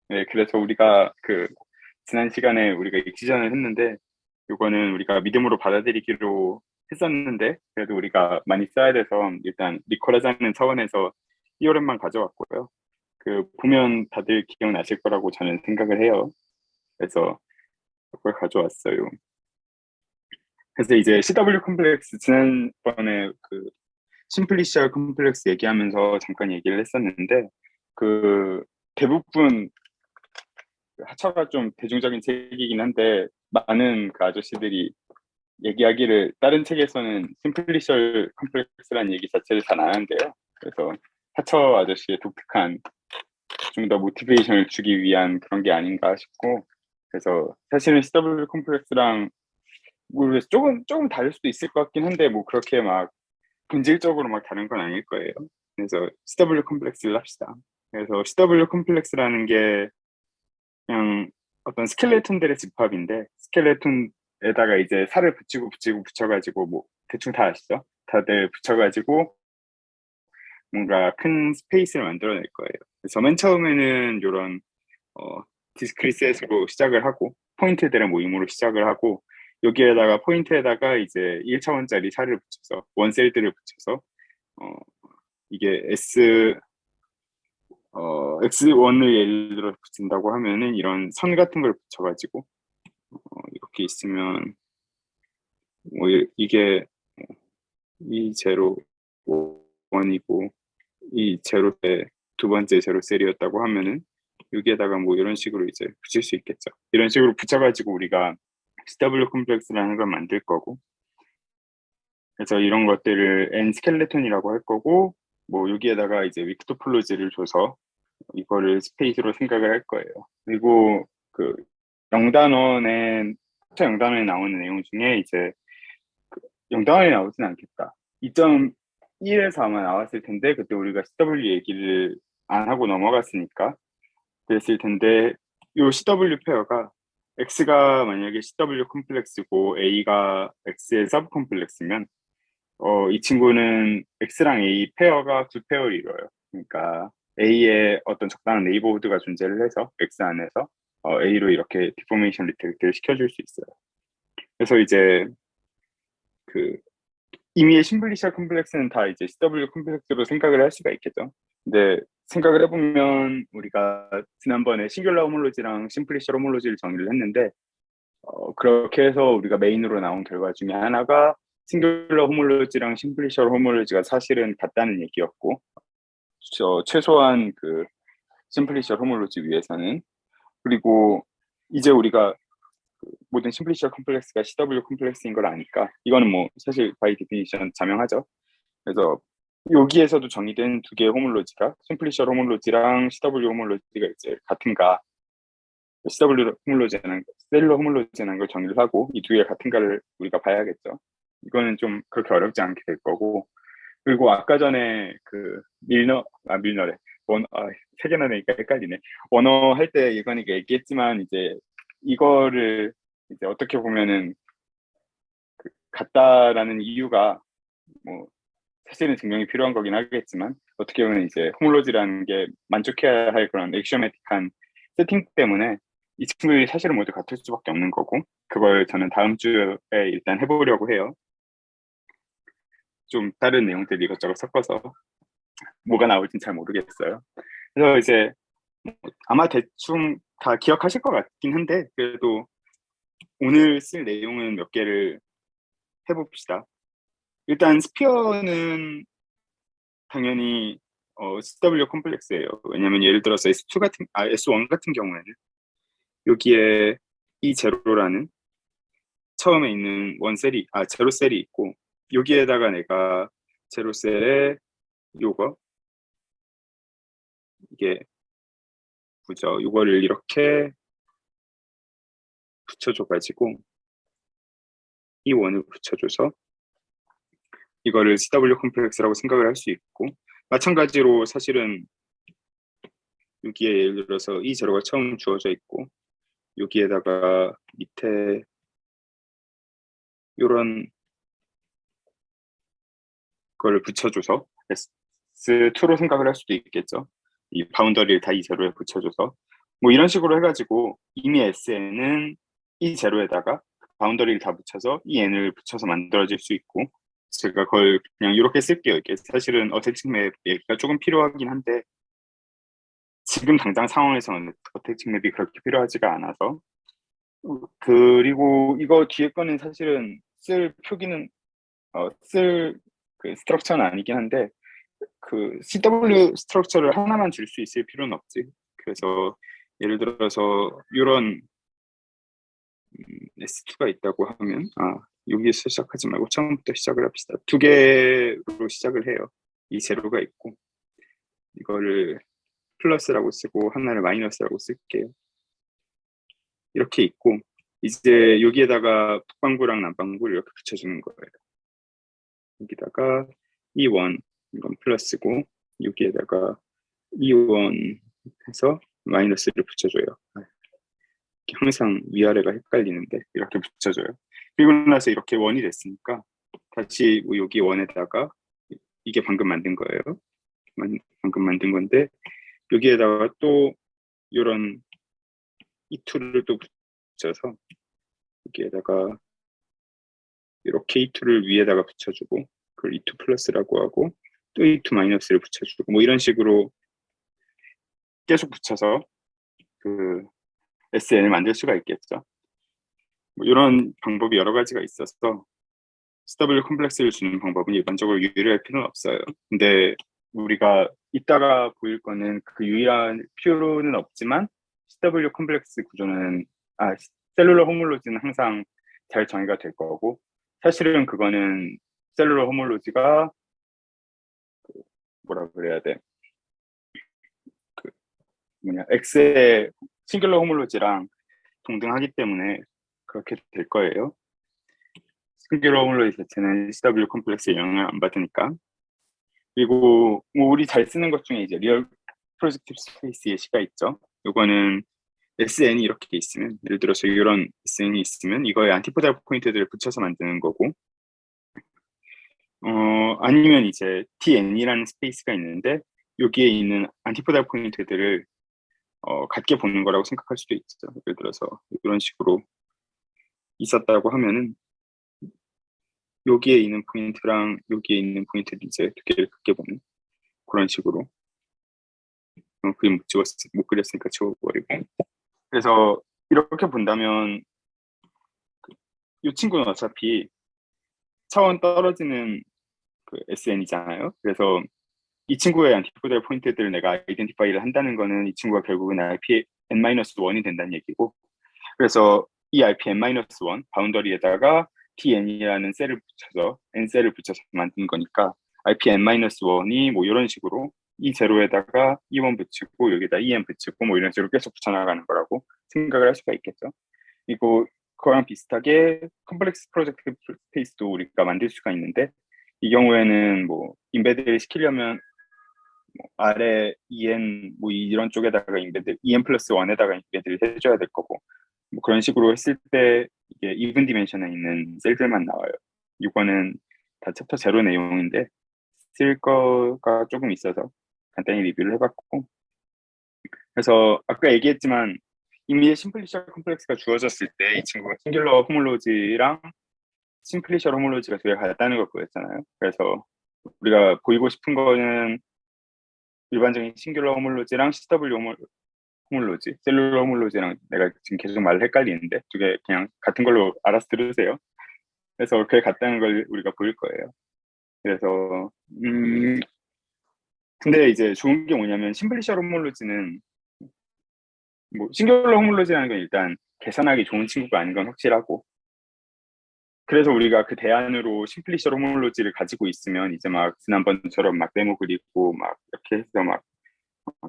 네, 그래서 우리가 지난 시간에 우리가 익스전을 했는데, 요거는 우리가 믿음으로 받아들이기로 했었는데, 그래도 우리가 많이 써야 돼서 일단 리콜하자는 차원에서 히어렛만 가져왔고요. 보면 다들 기억나실 거라고 저는 생각을 해요. 그래서 그걸 가져왔어요. 그래서 이제 CW 컴플렉스 지난번에 심플리시아 컴플렉스 얘기하면서 잠깐 얘기를 했었는데, 그 대부분 하차가 좀 대중적인 책이긴 한데 많은 아저씨들이 얘기하기를 다른 책에서는 심플리셜 컴플렉스라는 얘기 자체를 잘 안 하는데요. 그래서 하처 아저씨의 독특한 좀 더 모티베이션을 주기 위한 그런 게 아닌가 싶고, 그래서 사실은 CW 컴플렉스랑 모르겠어요. 조금 다를 수도 있을 것 같긴 한데 뭐 그렇게 막 본질적으로 막 다른 건 아닐 거예요. 그래서 CW 컴플렉스를 합시다. 그래서 CW 컴플렉스라는 게 그냥 어떤 스켈레톤들의 집합인데, 스켈레톤에다가 이제 살을 붙이고 붙여가지고 뭐 대충 다 아시죠? 다들 붙여가지고 뭔가 큰 스페이스를 만들어낼 거예요. 그래서 맨 처음에는 이런 어, 디스크리셋으로 시작을 하고 포인트들의 모임으로 시작을 하고, 여기에다가 포인트에다가 이제 1차원짜리 살을 붙여서 원셀들을 붙여서 어, 이게 X1을 예를 들어 붙인다고 하면은 이런 선 같은 걸 붙여가지고 이렇게 있으면 뭐 이게 이 제로 원이고 이 제로 때 두 번째 제로 셀이었다고 하면은 여기에다가 뭐 이런 식으로 이제 붙일 수 있겠죠. 이런 식으로 붙여가지고 우리가 CW 컴플렉스라는 걸 만들 거고, 그래서 이런 것들을 N 스켈레톤이라고 할 거고, 뭐 여기에다가 이제 윅 토폴로지를 줘서 이거를 스페이스로 생각을 할 거예요. 그리고 영단원에 영단원에 나오는 내용 중에 이제 영단원에 나오진 않겠다. 2.1에서 아마 나왔을 텐데 그때 우리가 CW 얘기를 안 하고 넘어갔으니까 그랬을 텐데, 요 CW 페어가 X가 만약에 CW 컴플렉스고 A가 X의 서브 컴플렉스면 이 친구는 X랑 A 페어가 두 페어를 이뤄요. 그러니까 A에 어떤 적당한 네이버후드가 존재를 해서 X 안에서 A로 이렇게 디포메이션 리텍트를 시켜줄 수 있어요. 그래서 이제 그 이미의 심플리시아 컴플렉스는 다 이제 CW 컴플렉스로 생각을 할 수가 있겠죠. 근데 생각을 해보면 우리가 지난번에 싱귤러 호몰로지랑 심플리시아 호몰로지를 정의를 했는데, 그렇게 해서 우리가 메인으로 나온 결과 중에 하나가 싱귤러 호몰로지랑 심플리시아 호몰로지가 사실은 같다는 얘기였고, 최소한 심플리시아 호몰로지 위해서는. 그리고 이제 우리가 모든 심플리시아 컴플렉스가 CW 컴플렉스인 걸 아니까 이거는 뭐 사실 바이 디피니션 자명하죠. 그래서 여기에서도 정의된 두 개의 호몰로지가 심플리셔 호몰로지랑 CW 호몰로지가 이제 같은가, CW 호몰로지는 셀러 호몰로지라는 걸 정의를 하고 이 두 개가 같은가를 우리가 봐야겠죠. 이거는 좀 그렇게 어렵지 않게 될 거고, 그리고 아까 전에 밀너래 세 개나 내니까 헷갈리네. 원어 할 때 이거니까 얘기했지만 이제 이거를 이제 어떻게 보면은 같다라는 이유가 뭐 사실은 증명이 필요한 거긴 하겠지만, 어떻게 보면 이제 호몰로지라는 게 만족해야 할 그런 액시오매틱한 세팅 때문에 이 친구들이 사실은 모두 같을 수밖에 없는 거고, 그걸 저는 다음 주에 일단 해보려고 해요. 좀 다른 내용들 이것저것 섞어서 뭐가 나올진 잘 모르겠어요. 그래서 이제 아마 대충 다 기억하실 것 같긴 한데, 그래도 오늘 쓸 내용은 몇 개를 해봅시다. 일단 스피어는 당연히 CW 컴플렉스예요. 왜냐면 예를 들어서 S1 같은 경우에는 여기에 이 제로라는 처음에 있는 제로 셀이 있고, 여기에다가 내가 제로 셀에 요거 이게 뭐죠? 요거를 이렇게 붙여줘가지고 이 원을 붙여줘서 이거를 CW 컴플렉스라고 생각을 할 수 있고, 마찬가지로 사실은 여기에 예를 들어서 이 제로가 처음 주어져 있고 여기에다가 밑에 요런 거를 붙여줘서 S2로 생각을 할 수도 있겠죠. 이 바운더리를 다 이 제로에 붙여줘서 뭐 이런 식으로 해가지고 이미 SN은 이 제로에다가 바운더리를 다 붙여서 이 n을 붙여서 만들어질 수 있고, 제가 그걸 그냥 이렇게 쓸게요. 이게 사실은 어택팅 맵 얘기가 조금 필요하긴 한데 지금 당장 상황에서는 어택팅 맵이 그렇게 필요하지가 않아서. 그리고 이거 뒤에 거는 사실은 쓸 표기는 쓸 그 스트럭처는 아니긴 한데 그 CW 스트럭처를 하나만 줄 수 있을 필요는 없지. 그래서 예를 들어서 이런 S2가 있다고 하면 여기서 시작하지 말고 처음부터 시작을 합시다. 두 개로 시작을 해요. 이 제로가 있고 이거를 플러스라고 쓰고 하나를 마이너스라고 쓸게요. 이렇게 있고 이제 여기에다가 북반구랑 남반구를 이렇게 붙여주는 거예요. 여기다가 E1 이건 플러스고 여기에다가 E1 해서 마이너스를 붙여줘요. 항상 위아래가 헷갈리는데 이렇게 붙여줘요. 그리고 나서 이렇게 원이 됐으니까 다시 뭐 여기 원에다가 이게 방금 만든 거예요. 방금 만든 건데 여기에다가 또 이런 E2를 또 붙여서 여기에다가 이렇게 E2를 위에다가 붙여주고 그걸 E2 플러스라고 하고 또 E2 마이너스를 붙여주고 뭐 이런 식으로 계속 붙여서 그 SN을 만들 수가 있겠죠. 뭐 이런 방법이 여러 가지가 있어서 CW 컴플렉스를 주는 방법은 일반적으로 유일할 필요는 없어요. 근데 우리가 이따가 보일 거는 그 유일한 필요는 없지만 CW 컴플렉스 구조는 셀룰러 호몰로지는 항상 잘 정의가 될 거고 사실은 그거는 셀룰러 호몰로지가 뭐라 그래야 돼? X의 싱귤러 호몰로지랑 동등하기 때문에 그렇게 될 거예요. 싱귤러 호몰로지 자체는 CW 컴플렉스에 영향을 안 받으니까. 그리고 뭐 우리 잘 쓰는 것 중에 이제 리얼 프로젝티브 스페이스 예시가 있죠. 요거는 SN이 이렇게 있으면 예를 들어서 이런 SN이 있으면 이거에 안티포달 포인트들을 붙여서 만드는 거고 아니면 이제 TN이라는 스페이스가 있는데 여기에 있는 안티포달 포인트들을 같게 보는 거라고 생각할 수도 있죠. 예를 들어서 이런 식으로 있었다고 하면은 여기에 있는 포인트랑 여기에 있는 포인트를 이제 두 개를 같게 보는 그런 식으로 그림 못 그렸으니까 지워버리고. 그래서 이렇게 본다면 이 친구는 어차피 차원 떨어지는 그 SN이잖아요. 그래서 이 친구의 안티포달 포인트들을 내가 아이덴티파이를 한다는 거는 이 친구가 결국은 RP n-1이 된다는 얘기고, 그래서 이 RP n-1 바운더리에다가 TN이라는 셀을 붙여서 n셀을 붙여서 만든 거니까 RP n-1이 뭐 이런 식으로 이 제로에다가 E1 붙이고 여기다 EN 붙이고 뭐 이런 식으로 계속 붙여나가는 거라고 생각을 할 수가 있겠죠. 그리고 그거랑 비슷하게 컴플렉스 프로젝트 스페이스도 우리가 만들 수가 있는데 이 경우에는 뭐 인베드를 시키려면 뭐 아래 EN 뭐 이런 쪽에다가 인베드 EN 플러스 1에다가 인베드를 해줘야 될 거고 뭐 그런 식으로 했을 때 이게 이븐 디멘션에 있는 셀들만 나와요. 이거는 다 챕터 제로 내용인데 쓸 거가 조금 있어서 간단히 리뷰를 해봤고, 그래서 아까 얘기했지만 이미 심플리셔 컴플렉스가 주어졌을 때 이 친구가 싱귤러 호몰로지랑 심플리셔 호몰로지가 두 개가 같다는 걸 보였잖아요. 그래서 우리가 보이고 싶은 거는 일반적인 싱귤러 호몰로지랑 CW 호몰로지, 셀룰러 호몰로지랑 내가 지금 계속 말을 헷갈리는데 두 개 그냥 같은 걸로 알아서 들으세요. 그래서 그게 같다는 걸 우리가 보일 거예요. 그래서 근데 이제 좋은 게 뭐냐면 심플리셔 호몰로지는 뭐 싱귤러 호몰로지라는 건 일단 계산하기 좋은 친구가 아닌 건 확실하고, 그래서 우리가 그 대안으로 심플리셔 호몰로지를 가지고 있으면 이제 막 지난번처럼 막 네모 그리고 막 이렇게 해서 막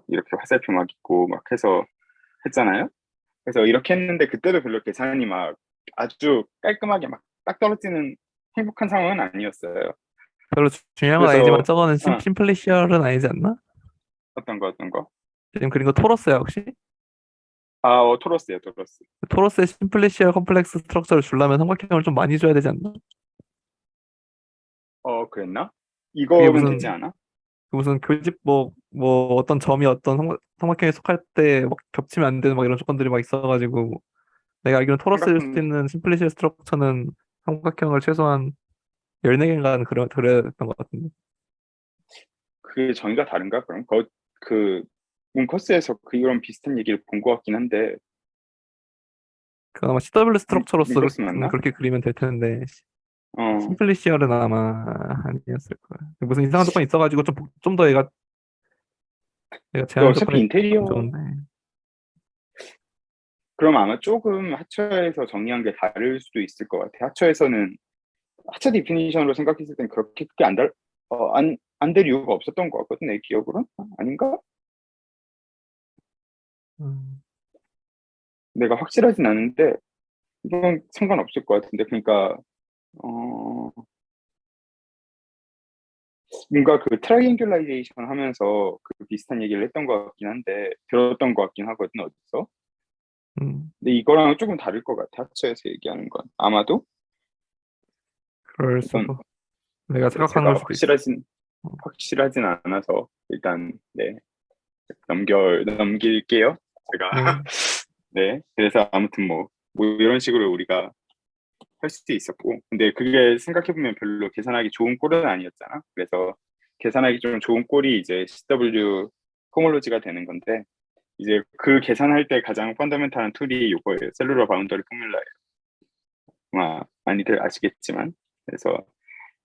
이렇게 화살표 막 있고 막 해서 했잖아요. 그래서 이렇게 했는데 그때도 별로 계산이 막 아주 깔끔하게 막 딱 떨어지는 행복한 상황은 아니었어요. 별로 중요한 건 아니지만 그래서 저거는 심플리시얼은 아니지 않나? 어떤 거? 지금 그린 거 토러스야 혹시? 토러스요, 토러스. 토러스의 심플리시얼 컴플렉스 스트럭처를 주려면 삼각형을 좀 많이 줘야 되지 않나? 그랬나? 그게 이거면 되지 무슨 않아? 무슨 교집 뭐 어떤 점이 어떤 삼각형에 속할 때 막 겹치면 안 되는 막 이런 조건들이 막 있어가지고 내가 알기로는 토러스일 수 삼각형 있는 심플리시 스트럭처는 삼각형을 최소한 14개인가 그랬던 것 같은데. 그 정의가 다른가? 그럼 그 문커스에서 그 이런 비슷한 얘기를 본 것 같긴 한데 그 아마 CW 스트럭처로서 문커스 맞나? 그렇게 그리면 될 텐데 어. 심플리시얼은 아마 아니었을 거야. 무슨 이상한 조건이 있어가지고 좀 더 얘가 그 제한 어차피 조건이 안 인테리어 좋은데. 그럼 아마 조금 하처에서 정의한 게 다를 수도 있을 것 같아. 하처에서는 하차 디피니션으로 생각했을 땐 그렇게 크게 안 될 이유가 없었던 것 같거든, 내 기억으로. 아닌가? 음, 내가 확실하진 않은데, 이건 상관없을 것 같은데, 그러니까, 어, 뭔가 그 트라이앵귤라이제이션 하면서 그 비슷한 얘기를 했던 것 같긴 한데, 들었던 것 같긴 하거든, 어디서. 음, 근데 이거랑 조금 다를 것 같아, 하차에서 얘기하는 건. 아마도? 그럴 우선, 수도. 내가 생각하는 제가 걸 수도 있어. 어, 확실하진 않아서, 일단, 네, 넘길게요. 제가. 네. 네. 그래서 아무튼 뭐 이런 식으로 우리가 할 수도 있었고. 근데 그게 생각해보면 별로 계산하기 좋은 꼴은 아니었잖아. 그래서 계산하기 좀 좋은 꼴이 이제 CW 호몰로지가 되는 건데, 이제 그 계산할 때 가장 펀더멘탈한 툴이 이거예요. 셀룰러 바운더리 포뮬라예요. 아마 많이들 아시겠지만. 그래서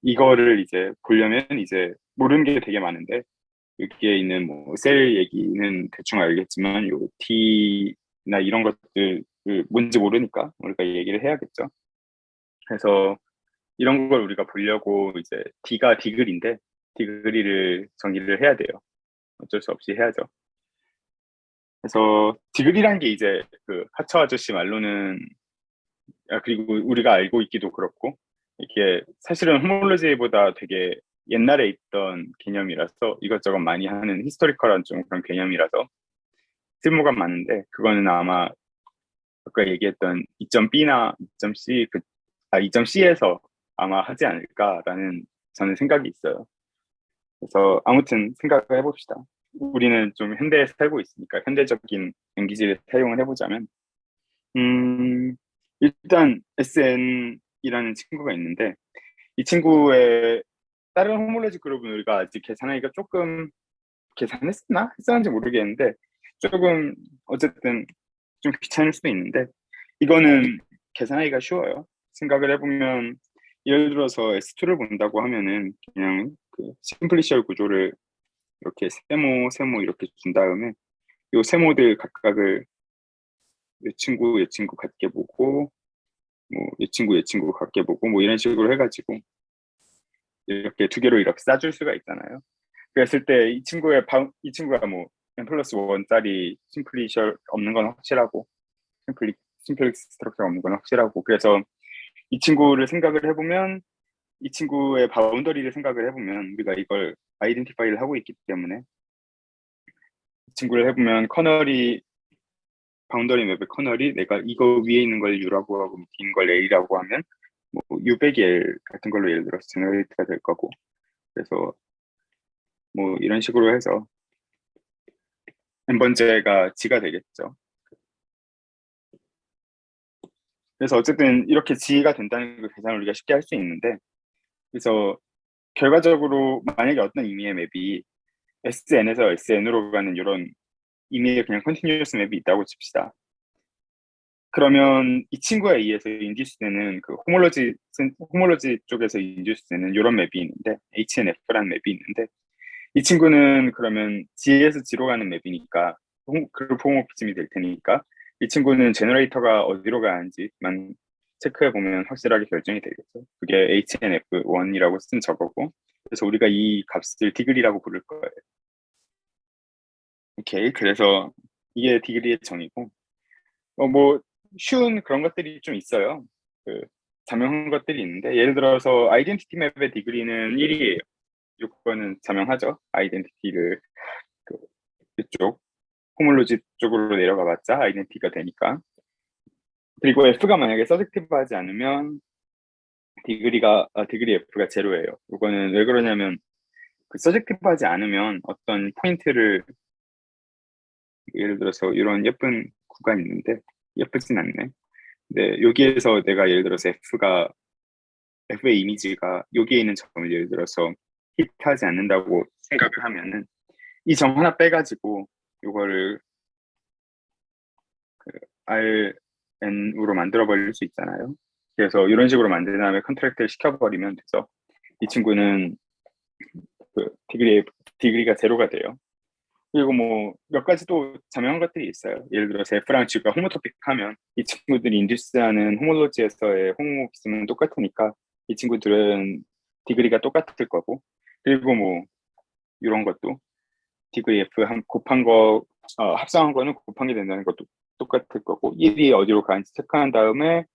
이거를 이제 보려면 이제 모르는 게 되게 많은데, 여기에 있는 뭐 셀 얘기는 대충 알겠지만 요 D나 이런 것들 뭔지 모르니까 우리가 얘기를 해야겠죠. 그래서 이런 걸 우리가 보려고 이제 D가 디글인데 디글이를 정의를 해야 돼요. 어쩔 수 없이 해야죠. 그래서 디글이란 게 이제 그 하처 아저씨 말로는 그리고 우리가 알고 있기도 그렇고 이게 사실은 호몰로지보다 되게 옛날에 있던 개념이라서 이것저것 많이 하는 히스토리컬한 좀 그런 개념이라서 쓸모가 많은데 그거는 아마 아까 얘기했던 2.B나 2.C 2.C에서 아마 하지 않을까라는 저는 생각이 있어요. 그래서 아무튼 생각을 해봅시다. 우리는 좀 현대에 살고 있으니까 현대적인 연기지를 사용을 해보자면 음, 일단 SN이라는 친구가 있는데 이 친구의 다른 호몰로지 그룹은 우리가 아직 계산하기가 조금 했었는지 모르겠는데 조금 어쨌든 좀 귀찮을 수도 있는데 이거는 계산하기가 쉬워요. 생각을 해보면 예를 들어서 S2를 본다고 하면은 그냥 그 심플리시얼 구조를 이렇게 세모 이렇게 준 다음에 요 세모들 각각을 이 친구 같게 보고 뭐 이 친구 같게 보고 뭐 이런 식으로 해가지고 이렇게 두 개로 이렇게 싸줄 수가 있잖아요. 그랬을 때 이 친구가 뭐 n 플러스 1짜리 심플리셔 없는 건 확실하고 심플릭스 스트럭처가 없는 건 확실하고 그래서 이 친구를 생각을 해보면 이 친구의 바운더리를 생각을 해보면 우리가 이걸 아이덴티파이를 하고 있기 때문에 이 친구를 해보면 커널이 바운더리 맵의 커널이 내가 이거 위에 있는 걸 U라고 하고 밑에 있는 걸 A라고 하면 뭐 U 빼기 L 같은 걸로 예를 들어서 제너레이트가 될 거고 그래서 뭐 이런 식으로 해서 n번째가 G가 되겠죠. 그래서 어쨌든 이렇게 G가 된다는 그 계산을 우리가 쉽게 할 수 있는데 그래서 결과적으로 만약에 어떤 의미의 맵이 SN에서 SN으로 가는 이런 의미의 그냥 컨티뉴어스 맵이 있다고 칩시다. 그러면 이 친구에 의해서 인듀스 되는 그 호몰로지 쪽에서 인듀스 되는 이런 맵이 있는데 HNF라는 맵이 있는데 이 친구는 그러면 G에서 G로 가는 맵이니까 그룹 호모피즘이 될 테니까 이 친구는 제너레이터가 어디로 가는지만 체크해 보면 확실하게 결정이 되겠죠. 그게 HNF1이라고 쓴 저거고 그래서 우리가 이 값을 디그리라고 부를 거예요. 오케이. 그래서 이게 디그리의 정의고 뭐 쉬운 그런 것들이 좀 있어요. 그 자명한 것들이 있는데 예를 들어서 아이덴티티 맵의 디그리는 1이에요. 이거는 자명하죠. 아이덴티티를 그 이쪽 호몰로지 쪽으로 내려가 봤자 아이덴티티가 되니까. 그리고 F가 만약에 서젝티브하지 않으면 디그리 F가 제로예요. 이거는 왜 그러냐면 그 서젝티브하지 않으면 어떤 포인트를 예를 들어서 이런 예쁜 구가 있는데 예쁘진 않네. 근데 여기에서 내가 예를 들어서 F의 이미지가 여기에 있는 점을 예를 들어서 히트하지 않는다고 생각을 하면은 이 점 하나 빼가지고 이거를 그 RN으로 만들어 버릴 수 있잖아요. 그래서 이런 식으로 만든 다음에 컨트랙트를 시켜버리면 돼서 이 친구는 그 디그리가 제로가 돼요. 그리고 뭐 몇 가지 또 자명한 것들이 있어요. 예를 들어서 F랑 G가 호모토픽 하면 이 친구들이 인듀스하는 호몰로지에서의 호모모피즘은 똑같으니까 이 친구들은 디그리가 똑같을 거고, 그리고 뭐 이런 것도 디그리 F 곱한 거 합성한 거는 곱한 게 된다는 것도 똑같을 거고, 1이 어디로 가는지 체크한 다음에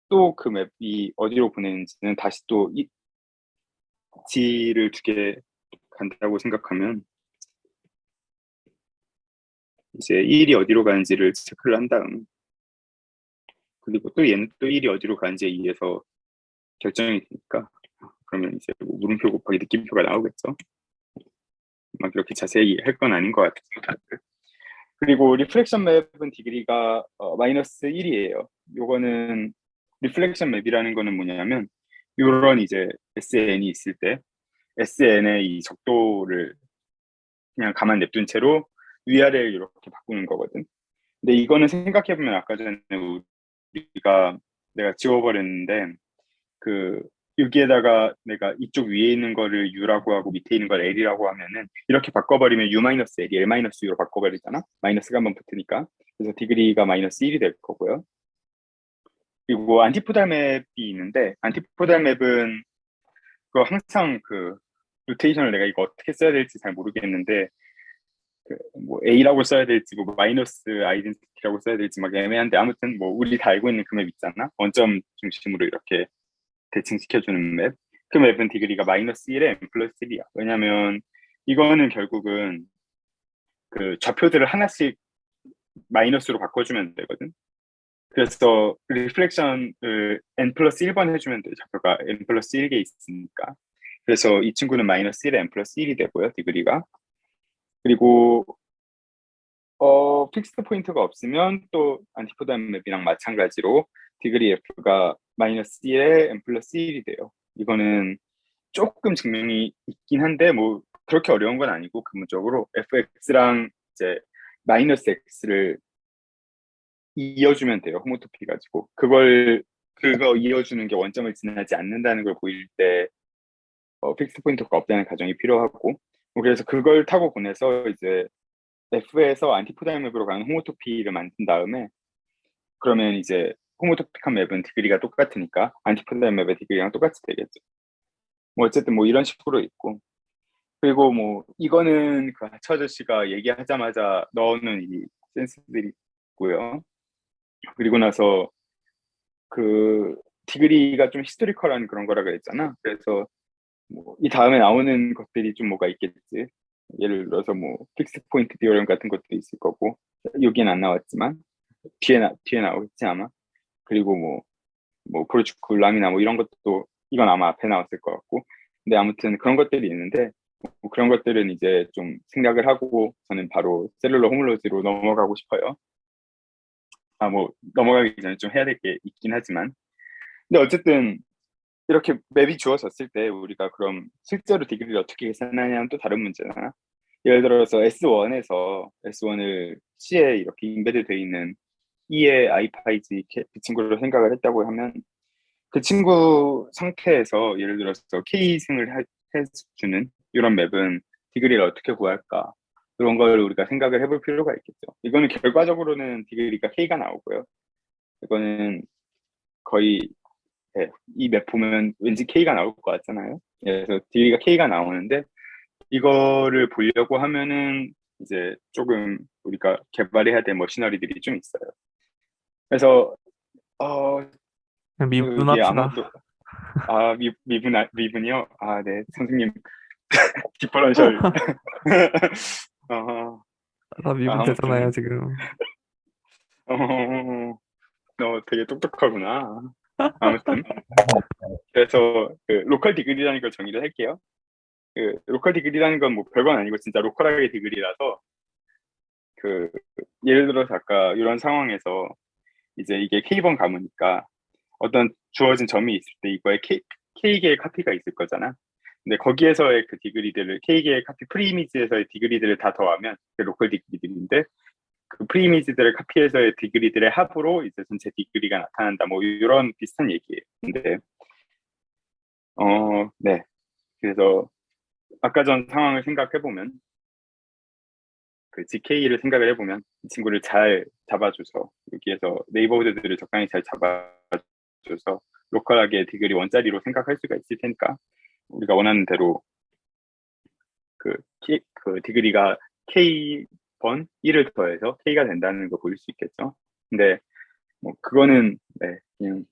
또 그 맵이 어디로 보내는지는 다시 또 G를 두 개 간다고 생각하면 이제 1이 어디로 가는지를 체크를 한 다음, 그리고 또 얘는 또 1이 어디로 가는지에 의해서 결정이 되니까 그러면 이제 뭐 물음표 곱하기 느낌표가 나오겠죠. 막 이렇게 자세히 할 건 아닌 것 같아요, 다들. 그리고 리플렉션 맵은 디그리가 마이너스 1이에요. 요거는 리플렉션 맵이라는 거는 뭐냐면 요런 이제 SN이 있을 때 SN의 이 적도를 그냥 가만 냅둔 채로 위아래를 이렇게 바꾸는 거거든. 근데 이거는 생각해보면 아까 전에 우리가 내가 지워버렸는데 그 여기에다가 내가 이쪽 위에 있는 거를 U라고 하고 밑에 있는 걸 L이라고 하면은 이렇게 바꿔버리면 U-L이 L-U로 바꿔버리잖아. 마이너스가 한번 붙으니까. 그래서 디그리가 마이너스 1이 될 거고요. 그리고 안티포달 맵이 있는데 안티포달 맵은 그 항상 그 노테이션을 내가 이거 어떻게 써야 될지 잘 모르겠는데 그 뭐 A라고 써야 될지 뭐 마이너스 아이덴티티라고 써야 될지 막 애매한데 아무튼 뭐 우리 다 알고 있는 그 맵 있잖아. 원점 중심으로 이렇게 대칭시켜주는 맵. 그 맵은 디그리가 마이너스 1에 n 플러스 1이야. 왜냐면 이거는 결국은 그 좌표들을 하나씩 마이너스로 바꿔주면 되거든. 그래서 리플렉션을 n 플러스 1번 해주면 돼. 좌표가 n 플러스 1개 있으니까. 그래서 이 친구는 마이너스 1에 n 플러스 1이 되고요, 디그리가. 그리고 픽스드 포인트가 없으면 또 안티포단 맵이랑 마찬가지로 디그리 F가 마이너스 1에 n 플러스 1이 돼요. 이거는 조금 증명이 있긴 한데 뭐 그렇게 어려운 건 아니고 근본적으로 fx랑 이제 마이너스 x를 이어주면 돼요. 호모토피 가지고 그거 이어주는 게 원점을 지나지 않는다는 걸 보일 때 픽스 포인트가 없다는 가정이 필요하고 뭐 그래서 그걸 타고 보내서 이제 f에서 안티포달 맵으로 가는 호모토피를 만든 다음에 그러면 이제 호모토픽한 맵은 디그리가 똑같으니까 안티포달 맵의 디그리랑 똑같이 되겠죠. 뭐 어쨌든 뭐 이런 식으로 있고 그리고 뭐 이거는 그 하차 아저씨가 얘기하자마자 넣는 이 센스들이 있고요. 그리고 나서 그 디그리가 좀 히스토리컬한 그런 거라 그랬잖아. 그래서 뭐 이 다음에 나오는 것들이 좀 뭐가 있겠지. 예를 들어서 뭐 픽스 포인트 디어럼 같은 것도 있을 거고 여기는 안 나왔지만 뒤에 나오겠지 아마. 그리고 뭐 프로주크 람이나 뭐 이런 것도 이건 아마 앞에 나왔을 것 같고. 근데 아무튼 그런 것들이 있는데 뭐 그런 것들은 이제 좀 생각을 하고 저는 바로 셀룰러 호몰로지로 넘어가고 싶어요. 뭐 넘어가기 전에 좀 해야 될 게 있긴 하지만. 근데 어쨌든 이렇게 맵이 주어졌을 때 우리가 그럼 실제로 디그리를 어떻게 계산하냐는 또 다른 문제잖아. 예를 들어서 S1을 C에 이렇게 인베드 되어 있는 E의 i파이지 그 친구로 생각을 했다고 하면 그 친구 상태에서 예를 들어서 K승을 해주는 이런 맵은 디그리를 어떻게 구할까? 그런 걸 우리가 생각을 해볼 필요가 있겠죠. 이거는 결과적으로는 디그리가 K가 나오고요. 이거는 거의 이 맵 보면 왠지 K가 나올 것 같잖아요. 그래서 디그리가 K가 나오는데 이거를 보려고 하면은 이제 조금 우리가 개발해야 될 머시너리들이 좀 있어요. 그래서 어 그냥 그게 미분합시다. 아무도 미분이요? 네, 선생님 디퍼런셜 어, 다 미분 되잖아요, 아무튼 지금. 어, 너 되게 똑똑하구나. 아무튼 그래서 그 로컬 디그리라는 걸 정의를 할게요. 그 로컬 디그리라는 건 뭐 별건 아니고 진짜 로컬하게 디그리라서 그 예를 들어서 아까 이런 상황에서 이제 이게 K번 가무니까 어떤 주어진 점이 있을 때 이거에 K개의 카피가 있을 거잖아. 근데 거기에서의 그 디그리들을 K개의 카피 프리이미지에서의 디그리들을 다 더하면 그 로컬 디그리들인데 그 프리이미지들을 카피해서의 디그리들의 합으로 이제 전체 디그리가 나타난다. 뭐 이런 비슷한 얘기예요. 근데 네. 그래서 아까 전 상황을 생각해 보면 그 GK를 생각을 해보면 이 친구를 잘 잡아줘서 여기에서 네이버후드들을 적당히 잘 잡아줘서 로컬하게 디그리 원짜리로 생각할 수가 있을 테니까 우리가 원하는 대로 그 디그리가 K번 1을 더해서 K가 된다는 거 보일 수 있겠죠. 근데 뭐 그거는 네, 그냥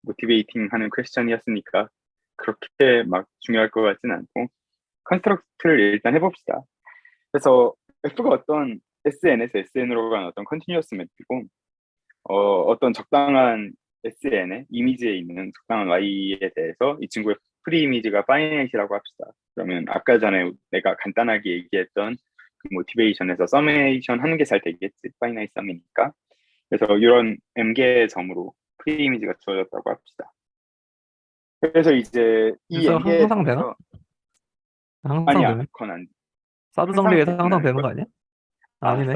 모티베이팅 하는 퀘스천이었으니까 그렇게 막 중요할 것 같진 않고 컨스트럭트를 일단 해봅시다. 그래서 F가 어떤 SN에서 SN으로 가는 어떤 컨티뉴어스 맵이고 어떤 적당한 SN의 이미지에 있는 적당한 Y에 대해서 이 친구의 프리 이미지가 파이나이트라고 합시다. 그러면 아까 전에 내가 간단하게 얘기했던 그 모티베이션에서 서메이션 하는 게 잘 되겠지. 파이나이트 썸이니까. 그래서 이런 M개의 점으로 프리 이미지가 주어졌다고 합시다. 그래서 이제 이 그래서 M개의 항상 되나? 점에서 항상 아니야, 되나? 그건 안 사드 항상 정리에서 되진 항상 않을 되는 거야. 거 아니야? 아, 아니네.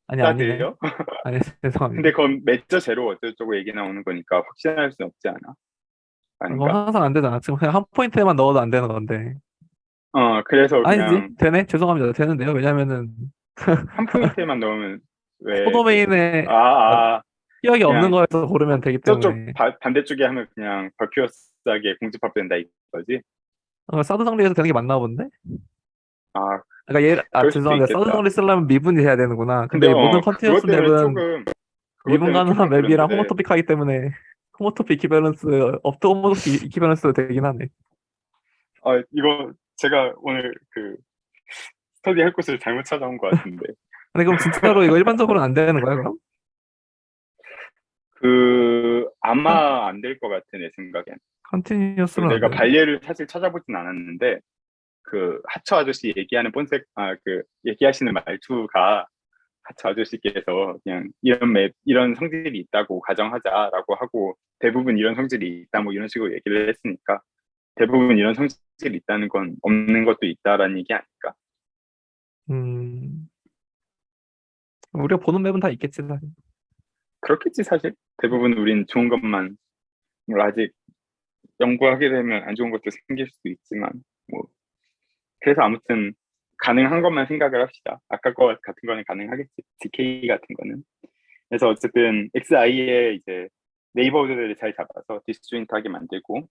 아니, 아니네. 사드요? 아니, 죄송합니다. 근데 그건 매저 제로 어쩌고저쩌고 얘기 나오는 거니까 확신할 수는 없지 않아? 그거 아닌가? 항상 안 되잖아. 지금 그냥 한 포인트에만 넣어도 안 되는 건데. 그래서 아니지? 그냥 되네? 죄송합니다. 되는데요. 왜냐면은 한 포인트에만 넣으면 왜 되지? 코도메인에 아, 기억이 없는 그냥 거에서 고르면 되기 저쪽 때문에. 반대쪽에 하면 그냥 버큐어스하게 공집합 된다 이거지? 사드 정리에서 되는 게 맞나 본데? 아, 그러니까 그럴 수도 죄송합니다. 사드 있겠다. 정리 쓰려면 미분이 해야 되는구나. 근데 근데 이 모든 그것 컨티뉴어스 때문에 맵은 조금 미분 가능한 맵이랑 그런데 호모토픽 하기 때문에 호모토픽 이퀴밸런스, 업트 호모토픽 이퀴밸런스도 되긴 하네. 이거 제가 오늘 그 스터디 할 곳을 잘못 찾아온 것 같은데 근데 그럼 진짜로 이거 일반적으로는 안 되는 거야, 그럼? 아마 안 될 것 같아 내 생각엔. 컨티뉴어스로는 안 내가 되나? 발례를 사실 찾아보진 않았는데 그 하처 아저씨 얘기하는 그 얘기하시는 말투가 하처 아저씨께서 그냥 이런 성질이 있다고 가정하자라고 하고 대부분 이런 성질이 있다 뭐 이런 식으로 얘기를 했으니까 대부분 이런 성질이 있다는 건 없는 것도 있다라는 얘기 아닐까? 음, 우리가 보는 맵은 다 있겠지, 사실. 그렇겠지 사실. 대부분 우린 좋은 것만 뭐 아직 연구하게 되면 안 좋은 것도 생길 수도 있지만 뭐 그래서 아무튼 가능한 것만 생각을 합시다. 아까 거 같은 거는 가능하겠지. DK 같은 거는. 그래서 어쨌든 XI에 이제 네이버들을 잘 잡아서 디스조인트하게 만들고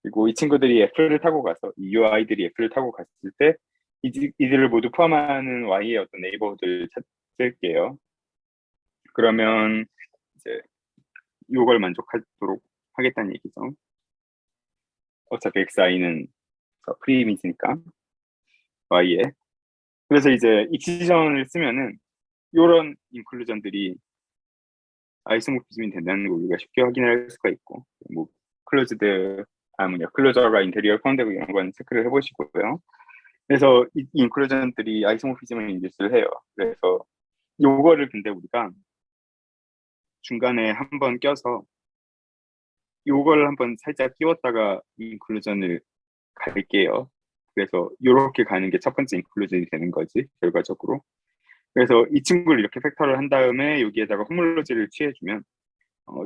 그리고 이 친구들이 F를 타고 가서 이 UI들이 F를 타고 갔을 때 이들을 모두 포함하는 Y의 어떤 네이버들을 찾을게요. 그러면 이제 이걸 만족하도록 하겠다는 얘기죠. 어차피 XI는 프리이미지니까 Y에. 그래서 이제 익시전을 쓰면은 이런 인클루전들이 아이소모피즘이 된다는 걸 우리가 쉽게 확인할 수가 있고 뭐 클로즈드 클로저가 인테리어 포함되고 이런 건 체크를 해보시고요. 그래서 이 인클루전들이 아이소모피즘을 인듀스를 해요. 그래서 요거를 근데 우리가 중간에 한번 껴서 요거를 한번 살짝 끼웠다가 인클루전을 갈게요. 그래서 요렇게 가는 게 첫 번째 인클루전이 되는 거지 결과적으로. 그래서 이 친구를 이렇게 팩터를 한 다음에 여기에다가 호몰로지를 취해주면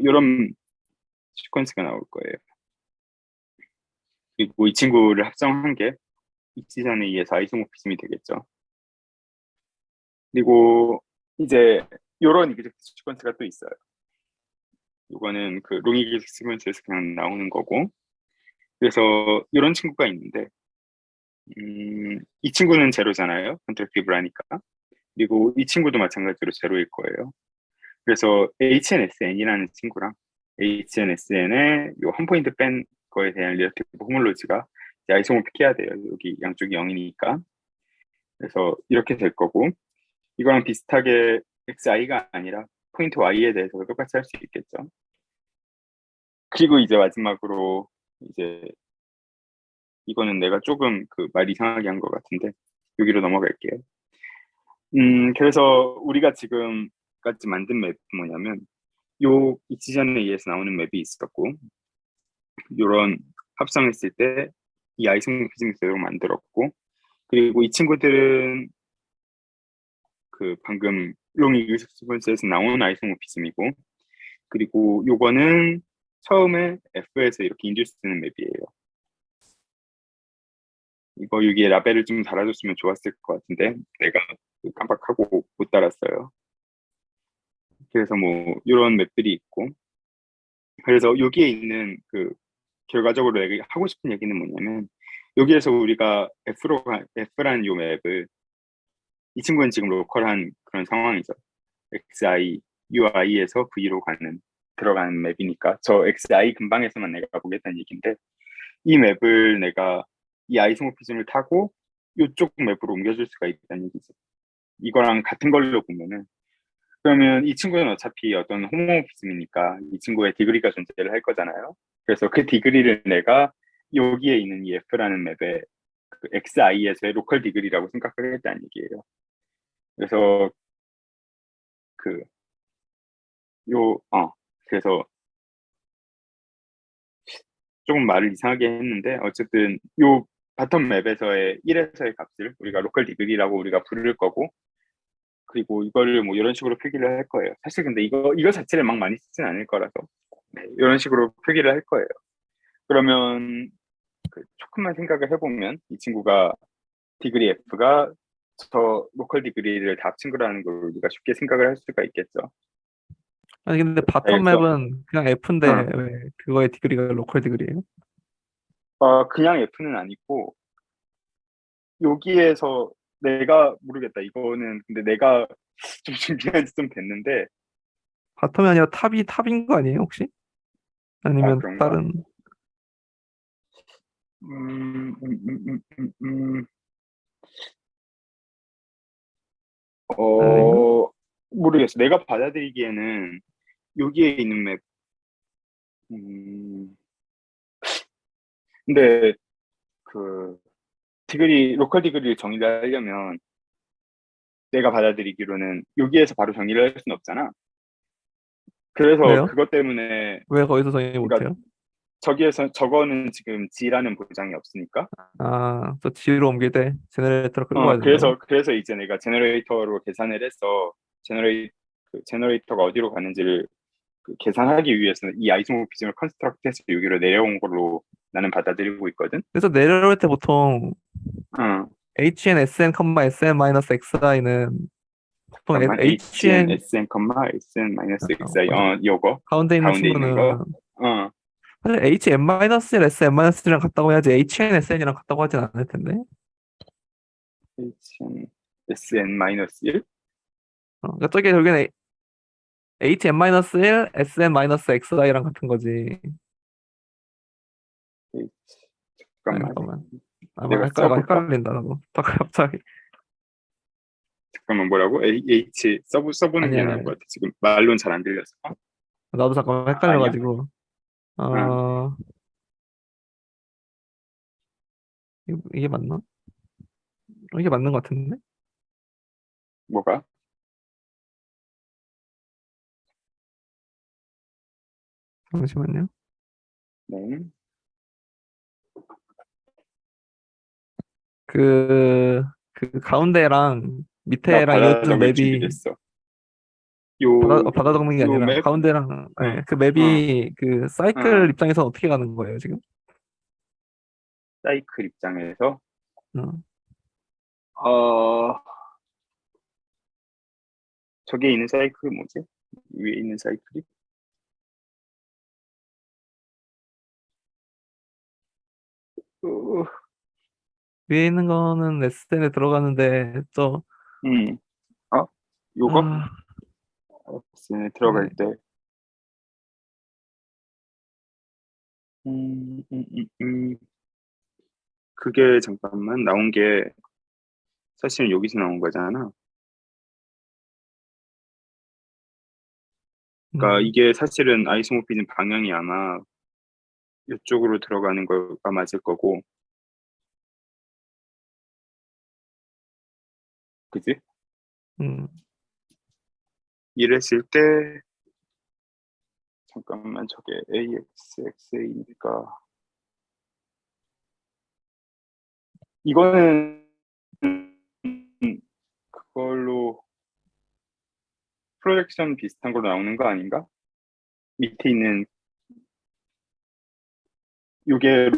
이런 시퀀스가 나올 거예요. 그리고 이 친구를 합성한 게 익시전에 의해서 아이소모피즘이 되겠죠. 그리고 이제 이런 이그젝트 시퀀스가 또 있어요. 이거는 그 롱 이그젝트 시퀀스에서 그냥 나오는 거고. 그래서 이런 친구가 있는데 이 친구는 제로잖아요. 컨트랙티브라니까. 그리고 이 친구도 마찬가지로 제로일 거예요. 그래서 HNSN이라는 친구랑 HNSN의 요 한 포인트 뺀 거에 대한 리얼티브 호몰로지가 아이소모픽해야 돼요. 여기 양쪽이 0이니까. 그래서 이렇게 될 거고 이거랑 비슷하게 XI가 아니라 포인트 Y에 대해서 똑같이 할 수 있겠죠. 그리고 이제 마지막으로 이제 이거는 내가 조금 그 말 이상하게 한 것 같은데 여기로 넘어갈게요. 그래서 우리가 지금까지 만든 맵이 뭐냐면 요 이치전에 의해서 나오는 맵이 있었고 요런 합성했을 때 이 아이소모피즘을 그대로 만들었고 그리고 이 친구들은 그 방금 롱이 익스퍼런스에서 나온 아이소모피즘이고 그리고 요거는 처음에 F에서 이렇게 인듀스되는 맵이에요. 이거 여기에 라벨을 좀 달아줬으면 좋았을 것 같은데 내가 깜빡하고 못 달았어요. 그래서 뭐 이런 맵들이 있고 그래서 여기에 있는 그 결과적으로 내가 하고 싶은 얘기는 뭐냐면 여기에서 우리가 F라는 요 맵을 이 친구는 지금 로컬한 그런 상황이죠. XI, UI에서 V로 들어가는 맵이니까 저 XI 근방에서만 내가 보겠다는 얘기인데 이 맵을 내가 이 아이소모피즘을 타고 이쪽 맵으로 옮겨줄 수가 있다는 얘기죠. 이거랑 같은 걸로 보면은 그러면 이 친구는 어차피 어떤 호모모피즘이니까 이 친구의 디그리가 존재를 할 거잖아요. 그래서 그 디그리를 내가 여기에 있는 이 F라는 맵의 그 XI에서의 로컬 디그리라고 생각하겠다는 얘기예요. 그래서 그 요, 그래서 조금 말을 이상하게 했는데 어쨌든 요 바텀 맵에서의 1에서의 값을 우리가 로컬 디그리라고 우리가 부를 거고 그리고 이거를 뭐 이런 식으로 표기를 할 거예요. 사실 근데 이거 자체를 막 많이 쓰진 않을 거라서 네, 이런 식으로 표기를 할 거예요. 그러면 그 조금만 생각을 해보면 이 친구가 디그리 F가 저 로컬 디그리를 다 합친 거라는 걸 우리가 쉽게 생각을 할 수가 있겠죠. 아니 근데 바텀 그래서 맵은 그냥 F인데 어, 왜 그거의 디그리가 로컬 디그리예요? 그냥 F는 아니고 여기에서 내가 모르겠다. 이거는 근데 내가 좀 준비한 지 좀 됐는데 바텀이 아니라 탑인 거 아니에요 혹시? 아니면 그런가? 다른. 음, 음, 음, 음, 음, 음. 아닌가? 어, 모르겠어. 내가 받아들이기에는 여기에 있는 맵, 음, 근데 그 로컬 디그리를 정의를 하려면 내가 받아들이기로는 여기에서 바로 정의를 할 수는 없잖아. 그래서 왜요? 그것 때문에, 왜 거기서 정의 그러니까 못해요? 저거는 지금 G라는 보장이 없으니까. 아, 또 G로 옮길 때 제네레이터로 끌고 가야 된다고? 그래서 이제 내가 제너레이터로 계산을 해서 제너레이터가 어디로 가는지를 그 계산하기 위해서는 이 아이소모피즘을 컨스트럭트해서 여기로 내려온 걸로 나는 받아들이고 있거든. 그래서 내려올 때 보통 어, HN, SN, SN 마이너스 XI는 보통 잠깐만. HN, HN. SN, SN 마이너스 XI. 맞아. 요거 가운데 있는 가운데 있는 거. 친구는 어, 사실 HN-1, SN-1이랑 같다고 해야지 HN, SN이랑 같다고 하진 않을 텐데. HN, SN 마이너스 1. 그러니까 저게 결국엔 HN-1, SN-XI랑 같은 거지. 아니, 잠깐만. 잠깐만. 아마 내가 써볼까? 헷갈린다, 나도. 갑자기. 잠깐만 뭐라고? 써보는 게 나을 아니. 것 같아. 지금 말로는 잘 안 들려서. 나도 잠깐만 아니야. 헷갈려가지고. 어, 어, 이게 맞나? 이게 맞는 것 같은데? 뭐가? 잠시만요. 네. 그, 그 가운데랑 나 밑에랑 받아 이어진 적을 맵이 준비됐어. 요, 받아 적는 게 요 아니라 맵, 가운데랑 어, 그 어, 맵이 그 사이클 어, 입장에서 어떻게 가는 거예요, 지금? 사이클 입장에서, 어. 어, 저기에 있는 사이클이 뭐지? 위에 있는 사이클이? 어, 위에 있는 거는 SN에 들어가는데 음, 어? 요거? 아, 에 들어갈 네. 때, 음, 음, 음, 음. 그게 잠깐만, 나온 게, 사실은 여기서 나온 거잖아. 그러니까 음, 이게 사실은 아이소모피즘 방향이 아마 이쪽으로 들어가는 거가 맞을 거고, 그지? 음, 이랬을 때 잠깐만 저게 AXXA니까 이거는 그걸로 프로젝션 비슷한 걸로 나오는 거 아닌가? 밑에 있는 요게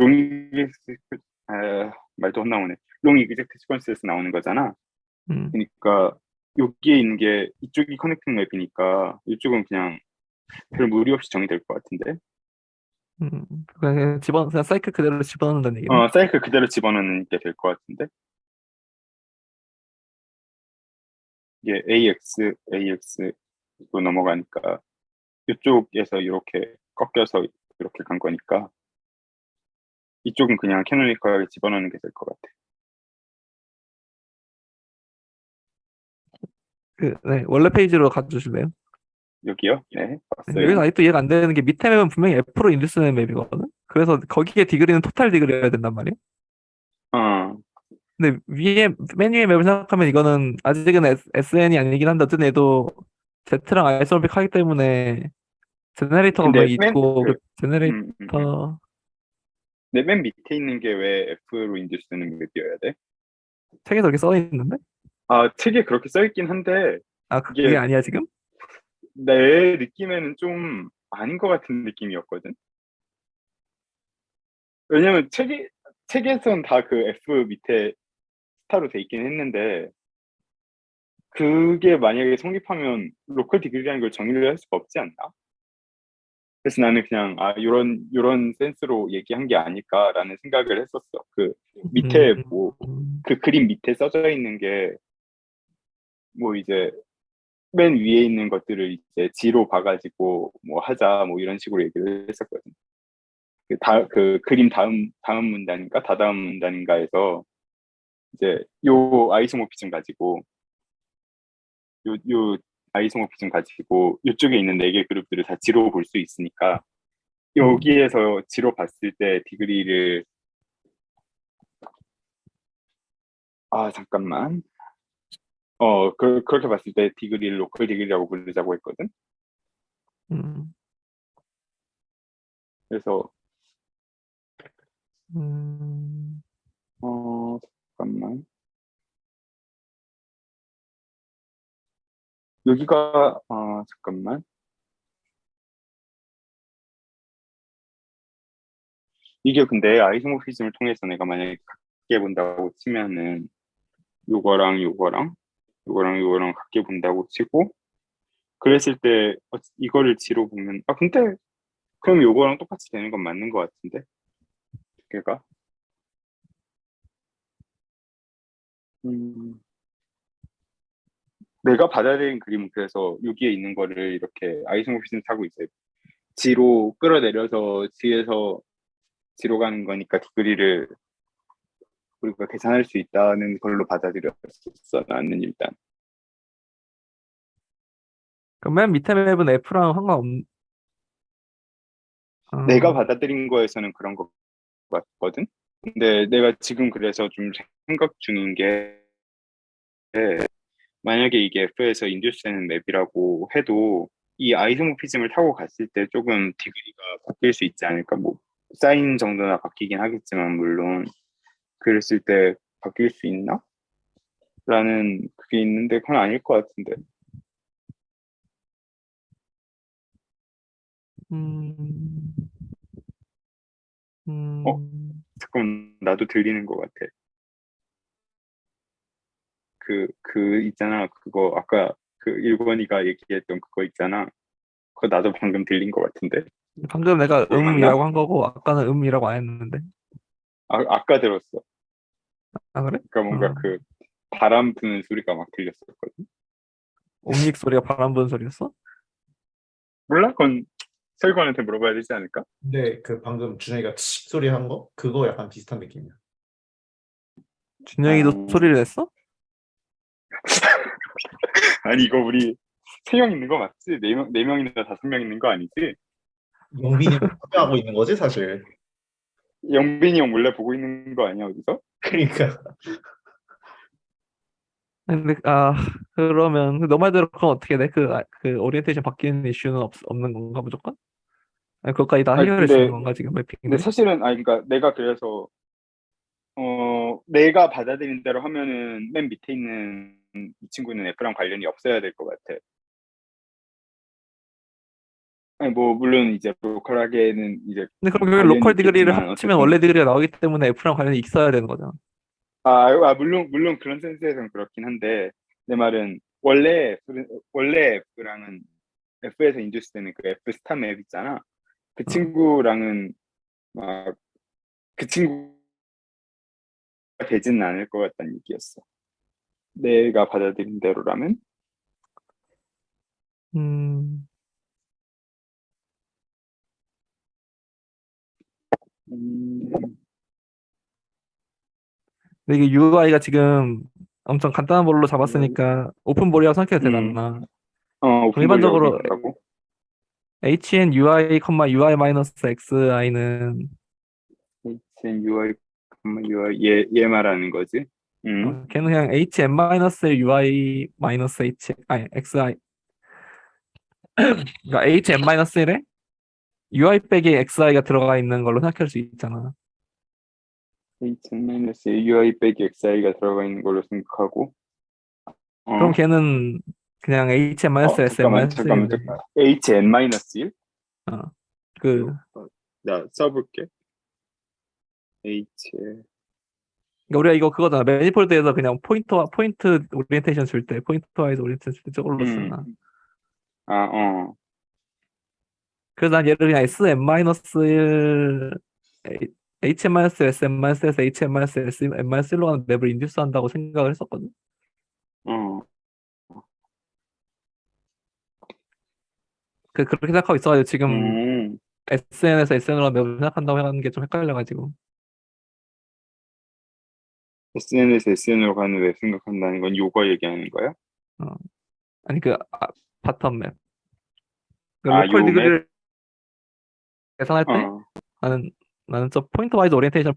말도 안 나오네. 롱 이그젝트 시퀀스에서 나오는 거잖아. 음, 그러니까 여기에 있는 게 이쪽이 커넥팅 맵이니까 이쪽은 그냥 별 무리 없이 정의될 것 같은데. 그냥 사이클 그대로 집어넣는다는 얘기네. 사이클 그대로 집어넣는 게 될 것 같은데. 이게 AX로 넘어가니까 이쪽에서 이렇게 꺾여서 이렇게 간 거니까 이쪽은 그냥 캐노니컬하게 집어넣는 게 될 것 같아. 네, 원래 페이지로 가주실래요? 여기요? 네, 여기서 봤어요. 아직도 이해가 안 되는 게 밑에 맵은 분명히 F로 인듀스된 맵이거든. 그래서 거기에 디그리는 토탈 디그리여야 된단 말이야. 어, 근데 맨 위에 맵을 생각하면 이거는 아직은 SN이 아니긴 한데 어쨌든 얘도 Z랑 아이소모픽 하기 때문에 제네레이터가 근데 분명히 있고 그 음, 음, 음. 제네레이터 맨 밑에 있는 게 왜 F로 인듀스되는 맵이어야 돼? 책에서 이렇게 써 있는데? 책에 그렇게 써 있긴 한데 아 그게 이게 아니야 지금? 내 느낌에는 좀 아닌 것 같은 느낌이었거든. 왜냐면 책에선 다 그 F 밑에 스타로 돼 있긴 했는데 그게 만약에 성립하면 로컬 디그리라는 걸 정의를 할 수가 없지 않나? 그래서 나는 그냥 요런 센스로 얘기한 게 아닐까라는 생각을 했었어. 그 밑에 뭐 음, 그 그림 밑에 써져 있는 게 뭐 이제 맨 위에 있는 것들을 이제 지로 봐가지고 뭐 하자 뭐 이런 식으로 얘기를 했었거든. 그 그림 다음 문단인가 다다음 문단인가에서 이제 요 아이소모피즘 가지고 요 아이소모피즘 가지고 이쪽에 있는 네 개 그룹들을 다 지로 볼 수 있으니까 음, 여기에서 지로 봤을 때 디그리를 잠깐만 그렇게 봤을 때 디그리를 로컬 디그리라고 부르자고 했거든. 음, 그래서 음, 잠깐만 여기가 잠깐만 이게 근데 아이소모피즘을 통해서 내가 만약에 같게 본다고 치면은 요거랑 요거랑 요거랑 같게 본다고 치고 그랬을 때 이거를 지로 보면 근데 그럼 요거랑 똑같이 되는 건 맞는 것 같은데 걔가 음, 내가 받아들인 그림은 그래서 여기에 있는 거를 이렇게 아이소모피즘 타고 이제 지로 끌어내려서 지에서 지로 가는 거니까 디그리를 우리가 계산할 수 있다는 걸로 받아들였었어 나는 일단 그럼 맨 밑에 맵은 F랑 내가 어, 받아들인 거에서는 그런 것 같거든. 근데 내가 지금 그래서 좀 생각 중인 게 만약에 이게 F에서 인듀스되는 맵이라고 해도 이 아이소모피즘을 타고 갔을 때 조금 디그리가 바뀔 수 있지 않을까? 뭐 사인 정도나 바뀌긴 하겠지만 물론 그랬을 때 바뀔 수 있나? 라는 그게 있는데 그건 아닐 것 같은데. 음, 어? 음, 잠깐 나도 들리는 것 같아. 그 있잖아. 그거 아까 그 일본이가 얘기했던 그거 있잖아. 그거 나도 방금 들린 것 같은데. 방금 내가 그거 맞나? 음이라고 한 거고 아까는 음이라고 안 했는데 아까 들었어. 아 그래? 그러니까 뭔가 그 바람 부는 소리가 막 들렸었거든. 옴닉 소리가 바람 부는 소리였어? 몰라? 그건 설관한테 물어봐야 되지 않을까? 근데 그 방금 준영이가 치 소리 한 거? 그거 약간 비슷한 느낌이야. 준영이도 어, 소리를 냈어? 아니 이거 우리 3명 있는 거 맞지? 4명이나 5명 있는 거 아니지? 용빈이 참여하고 있는 거지 사실. 영빈이 형 몰래 보고 있는 거 아니야 어디서? 그러니까 근데 그러면 너 말대로 그럼 어떻게 돼? 그 오리엔테이션 바뀌는 이슈는 없는 건가 무조건? 아니, 그것까지 다 아 해결해 주는 건가 지금 근데 맵핑들이? 사실은 그러니까 내가 그래서 내가 받아들인 대로 하면은 맨 밑에 있는 이 친구는 F랑 관련이 없어야 될 것 같아. 아니 뭐 물론 이제 로컬하게는 이제 근데 그럼 결국 관련이 로컬 디그리를 있겠지만 합치면 어쨌든 원래 디그리가 나오기 때문에 F랑 관련이 있어야 되는 거잖아. 물론 그런 센스에서는 그렇긴 한데 내 말은 원래 F랑은 F에서 인듀스되는 그 F 스타 맵 있잖아. 그 어. 친구랑은 막 그 친구가 되지는 않을 것 같다는 얘기였어. 내가 받아들인 대로라면. 음, 음, 근데 이게 UI가 지금 엄청 간단한 볼로 UI, 잡았으니까 오픈볼이라고 생각해도 되나? 그럼 오픈볼이라고 일반적으로 생각하고 HNUI, UI-XI는 HMUI, 얘 말하는 거지. 걔는 그냥 HM-UI-H 아니 XI 그러니까 HM-1에 UI 빼기 XI가 들어가 있는 걸로 생각할 수 있잖아. HM-UI 빼기 XI가 들어가 있는 걸로 생각하고 그럼 어, 걔는 그냥 잠깐만 HM-SM-1인데 HN-1? 어, 그 나 써볼게. H 그러니까 우리가 이거 그거잖아. 매니폴드에서 그냥 포인트 오리엔테이션 줄 때 포인트 와이즈 오리엔테이션 줄 때 저걸로 음, 쓰잖아. 아, 어, 그래서 난 얘를 그냥 SM-1 HM-SM-에서 HM-SM-1로 가는 맵을 인듀스 한다고 생각을 했었거든. 어, 그렇게 생각하고 있어가지고 지금 음, SN에서 SN으로 맵을 생각한다고 하는 게 좀 헷갈려가지고. SNS, SN으로 가는 왜 생각한다는 건 요거 얘기하는 거야? 어. 아니 바텀 맵. 그 로컬 요 맵? 디그리를 계산할 때 어, 나는 나는 저 포인트 와이즈 오리엔테이션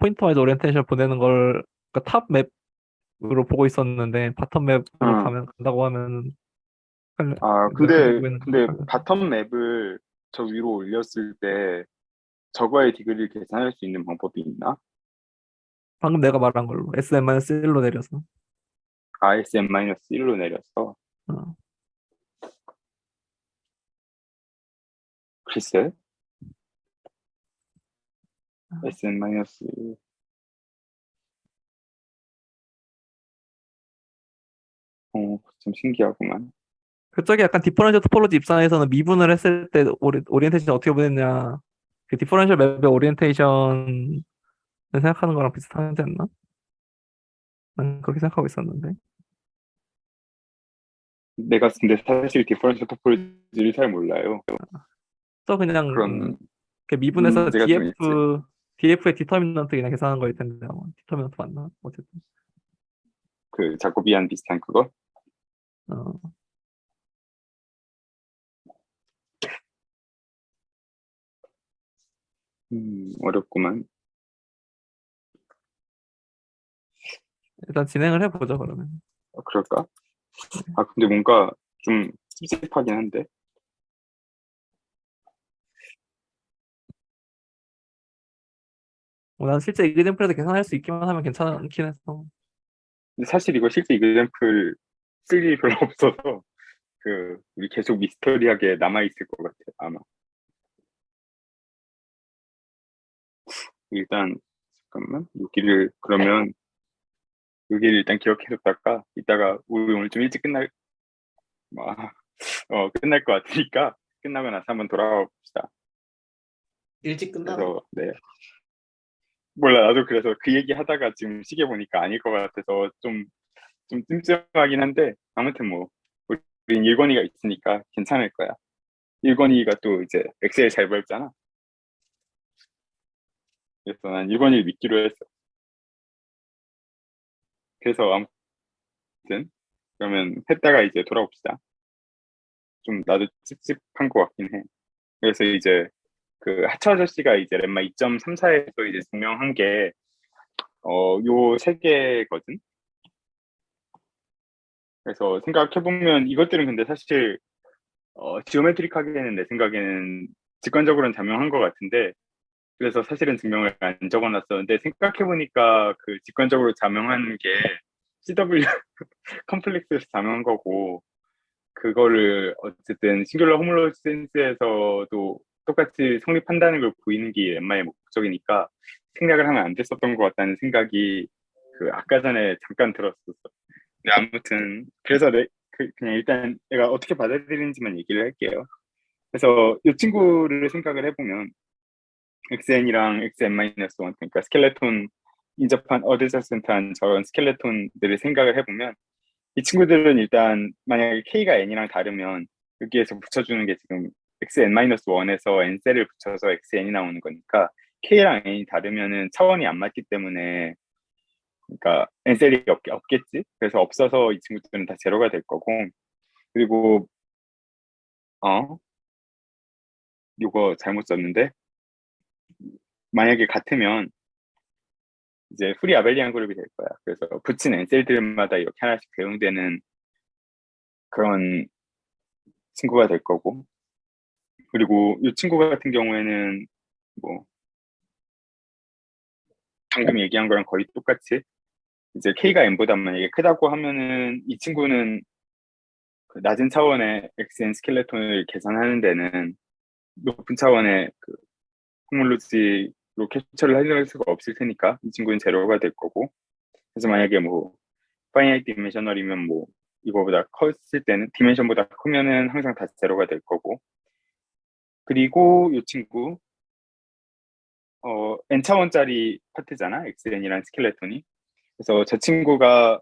보내는 걸 그러니까 탑 맵으로 보고 있었는데 바텀 맵으로 어. 간다고 하면 내가 근데, 가지고 있는 거 근데 헷갈려. 바텀 맵을 저 위로 올렸을 때 저거의 디그리를 계산할 수 있는 방법이 있나? 방금 내가 말한 걸로 SM-1로 내려서. RSM-1로 내렸어. 어. 글쎄, SM-, 좀 신기하구만. 그쪽에 약간 디퍼런셜 토폴로지 입장에서는 미분을 했을 때 오리엔테이션 어떻게 보냈냐 그 디퍼런셜 맵의 오리엔테이션을 생각하는 거랑 비슷하지 않나? 난 그렇게 생각하고 있었는데 내가 근데 사실 디퍼런셜 토폴로지를 잘 몰라요. 또 그냥 그런 이렇게 미분해서 문제가 좀 있지. DF의 디터미넌트 그냥 계산한 거일 텐데 아마 디터미넌트 맞나? 어쨌든 그 자코비안 비슷한 그거? 어, 어렵구만. 일단 진행을 해보죠 그러면. 그럴까? 근데 뭔가 좀 찝찝하긴 한데. 난 실제 이그젠플에서 계산할 수 있기만 하면 괜찮긴 했어. 근데 사실 이거 실제 이그젬플 쓸 일이 별로 없어서 우리 계속 미스터리하게 남아있을 것 같아, 아마. 일단, 잠깐만. 여기를 일단 기억해뒀다가, 이따가 우리 오늘 좀 일찍 아, 끝날 것 같으니까, 끝나고 나서 한번 돌아가 봅시다. 일찍 끝나나? 그래서, 네. 몰라, 나도 그래서 그 얘기 하다가 지금 시계 보니까 아닐 것 같아서 좀 찜찜하긴 한데, 아무튼 뭐, 우린 일권이가 있으니까 괜찮을 거야. 일권이가 또 이제 엑셀 잘 벌잖아. 그래서 난 일권이를 믿기로 했어. 그래서 아무튼, 그러면 했다가 이제 돌아옵시다. 좀 나도 찝찝한 것 같긴 해. 그래서 이제 그 하차 아저씨가 이제 렘마 2.34에서 이제 증명한 게 요 세 개거든. 그래서 생각해보면 이것들은 근데 사실 지오메트릭하게는 내 생각에는 직관적으로는 자명한 것 같은데 그래서 사실은 증명을 안 적어놨었는데 생각해보니까 그 직관적으로 자명한 게 CW 컴플렉스에서 자명한 거고 그거를 어쨌든 싱귤러 호몰로지 센스에서도 똑같이 성립한다는 걸 보이는 게 엠마의 목적이니까 생략을 하면 안 됐었던 것 같다는 생각이 그 아까 전에 잠깐 들었었어. 근데 아무튼 그래서 그냥 일단 내가 어떻게 받아들이는지만 얘기를 할게요. 그래서 이 친구를 생각을 해보면 XN이랑 XN-1 그러니까 스켈레톤 인접한 어드저센트한 저런 스켈레톤들을 생각을 해보면 이 친구들은 일단 만약에 K가 N이랑 다르면 여기에서 붙여주는 게 지금 XN-1에서 N셀을 붙여서 XN이 나오는 거니까 K랑 N이 다르면은 차원이 안 맞기 때문에 그러니까 N셀이 없겠지. 그래서 없어서 이 친구들은 다 제로가 될 거고 그리고 어 이거 잘못 썼는데 만약에 같으면 이제 프리 아벨리안 그룹이 될 거야. 그래서 붙인 N셀들마다 이렇게 하나씩 배ung되는 그런 친구가 될 거고 그리고 이 친구 같은 경우에는 뭐 방금 얘기한 거랑 거의 똑같이 이제 K가 N보다 만약에 크다고 하면은 이 친구는 그 낮은 차원의 XN 스켈레톤을 계산하는 데는 높은 차원의 그 호몰로지로 캡처를 할 수가 없을 테니까 이 친구는 제로가 될 거고 그래서 만약에 뭐 파이나이트 디멘셔널이면 뭐 이거보다 컸을 때는 디멘션보다 크면은 항상 다 제로가 될 거고 그리고 이 친구 n차원짜리 파트잖아 XN이란 스켈레톤이 그래서 저 친구가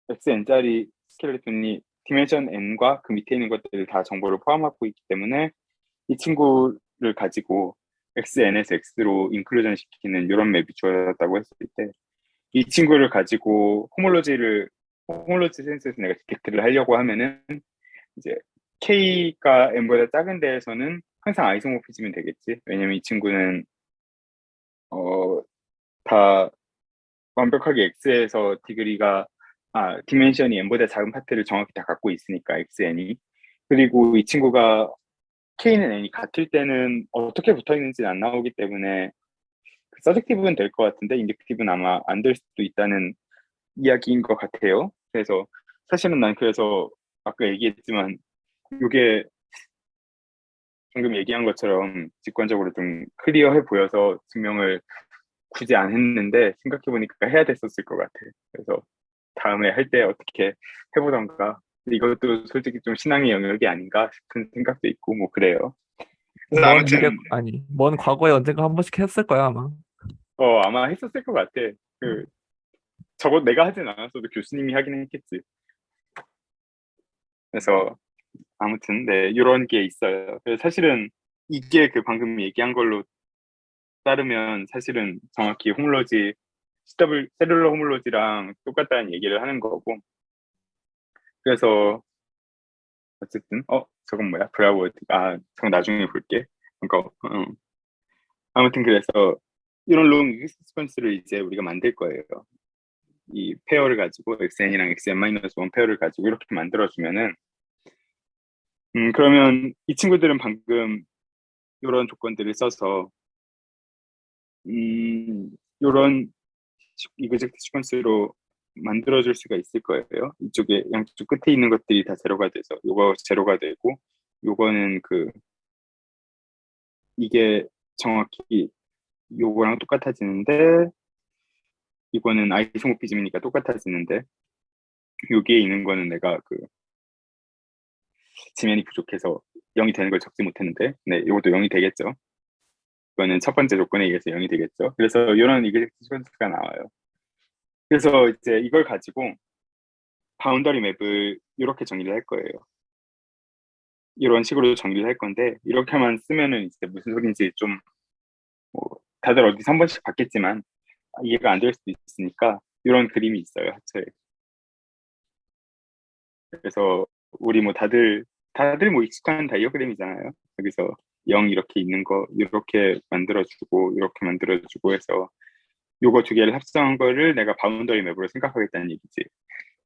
XN짜리 스켈레톤이 디멘션 n과 그 밑에 있는 것들을 다 정보를 포함하고 있기 때문에 이 친구를 가지고 XN에서 X로 인클루전 시키는 이런 맵이 주어졌다고 했을 때 이 친구를 가지고 호몰로지 센스에서 내가 디텍트를 하려고 하면은 이제 K가 N보다 작은 데에서는 항상 아이소모피즘이 되겠지. 왜냐면 이 친구는 다 완벽하게 X에서 디멘션이 N보다 작은 파트를 정확히 다 갖고 있으니까 XN이. 그리고 이 친구가 K는 N이 같을 때는 어떻게 붙어 있는지는 안 나오기 때문에 그 서젝티브는 될 것 같은데 인덕티브는 아마 안 될 수도 있다는 이야기인 것 같아요. 그래서 사실은 난 그래서 아까 얘기했지만 이게 방금 얘기한 것처럼 직관적으로 좀 클리어해 보여서 증명을 굳이 안 했는데 생각해보니까 해야 됐었을 것 같아. 그래서 다음에 할 때 어떻게 해보던가. 이것도 솔직히 좀 신앙의 영역이 아닌가 싶은 생각도 있고 뭐 그래요. 그래서 아무튼 먼 과거에 언젠가 한 번씩 했을 거야, 아마. 아마 했었을 것 같아. 그 저거 내가 하진 않았어도 교수님이 하긴 했겠지. 그래서 아무튼 네 이런 게 있어요. 그래서 사실은 이게 그 방금 얘기한 걸로 따르면 사실은 정확히 호몰로지 셀룰러 호몰로지랑 똑같다는 얘기를 하는 거고 그래서 어쨌든 저건 뭐야 브라보 저건 나중에 볼게 그거 아무튼 그래서 이런 롱 익스퍼런스를 이제 우리가 만들 거예요. 이 페어를 가지고 XN이랑 XN-1 페어를 가지고 이렇게 만들어주면은 그러면 이 친구들은 방금 이런 조건들을 써서 이런 이그젝트 시퀀스로 만들어줄 수가 있을 거예요. 이쪽에 양쪽 끝에 있는 것들이 다 제로가 돼서 요거 제로가 되고 요거는 이게 정확히 요거랑 똑같아지는데 이거는 아이소모피즘이니까 똑같아지는데 여기에 있는 거는 내가 지면이 부족해서 0이 되는 걸 적지 못했는데 네 이것도 0이 되겠죠. 이거는 첫 번째 조건에 의해서 0이 되겠죠. 그래서 이런 이그젝트 시퀀스가 나와요. 그래서 이제 이걸 가지고 바운더리 맵을 이렇게 정리를 할 거예요. 이런 식으로 정리를 할 건데 이렇게만 쓰면은 이제 무슨 소린지 좀 다들 어디서 한 번씩 봤겠지만 이해가 안 될 수도 있으니까 이런 그림이 있어요 하체에. 그래서 우리 뭐 다들 뭐 익숙한 다이어그램이잖아요. 여기서 0 이렇게 있는 거 이렇게 만들어주고 이렇게 만들어주고 해서 요거 두 개를 합성한 거를 내가 바운더리 맵으로 생각하겠다는 얘기지.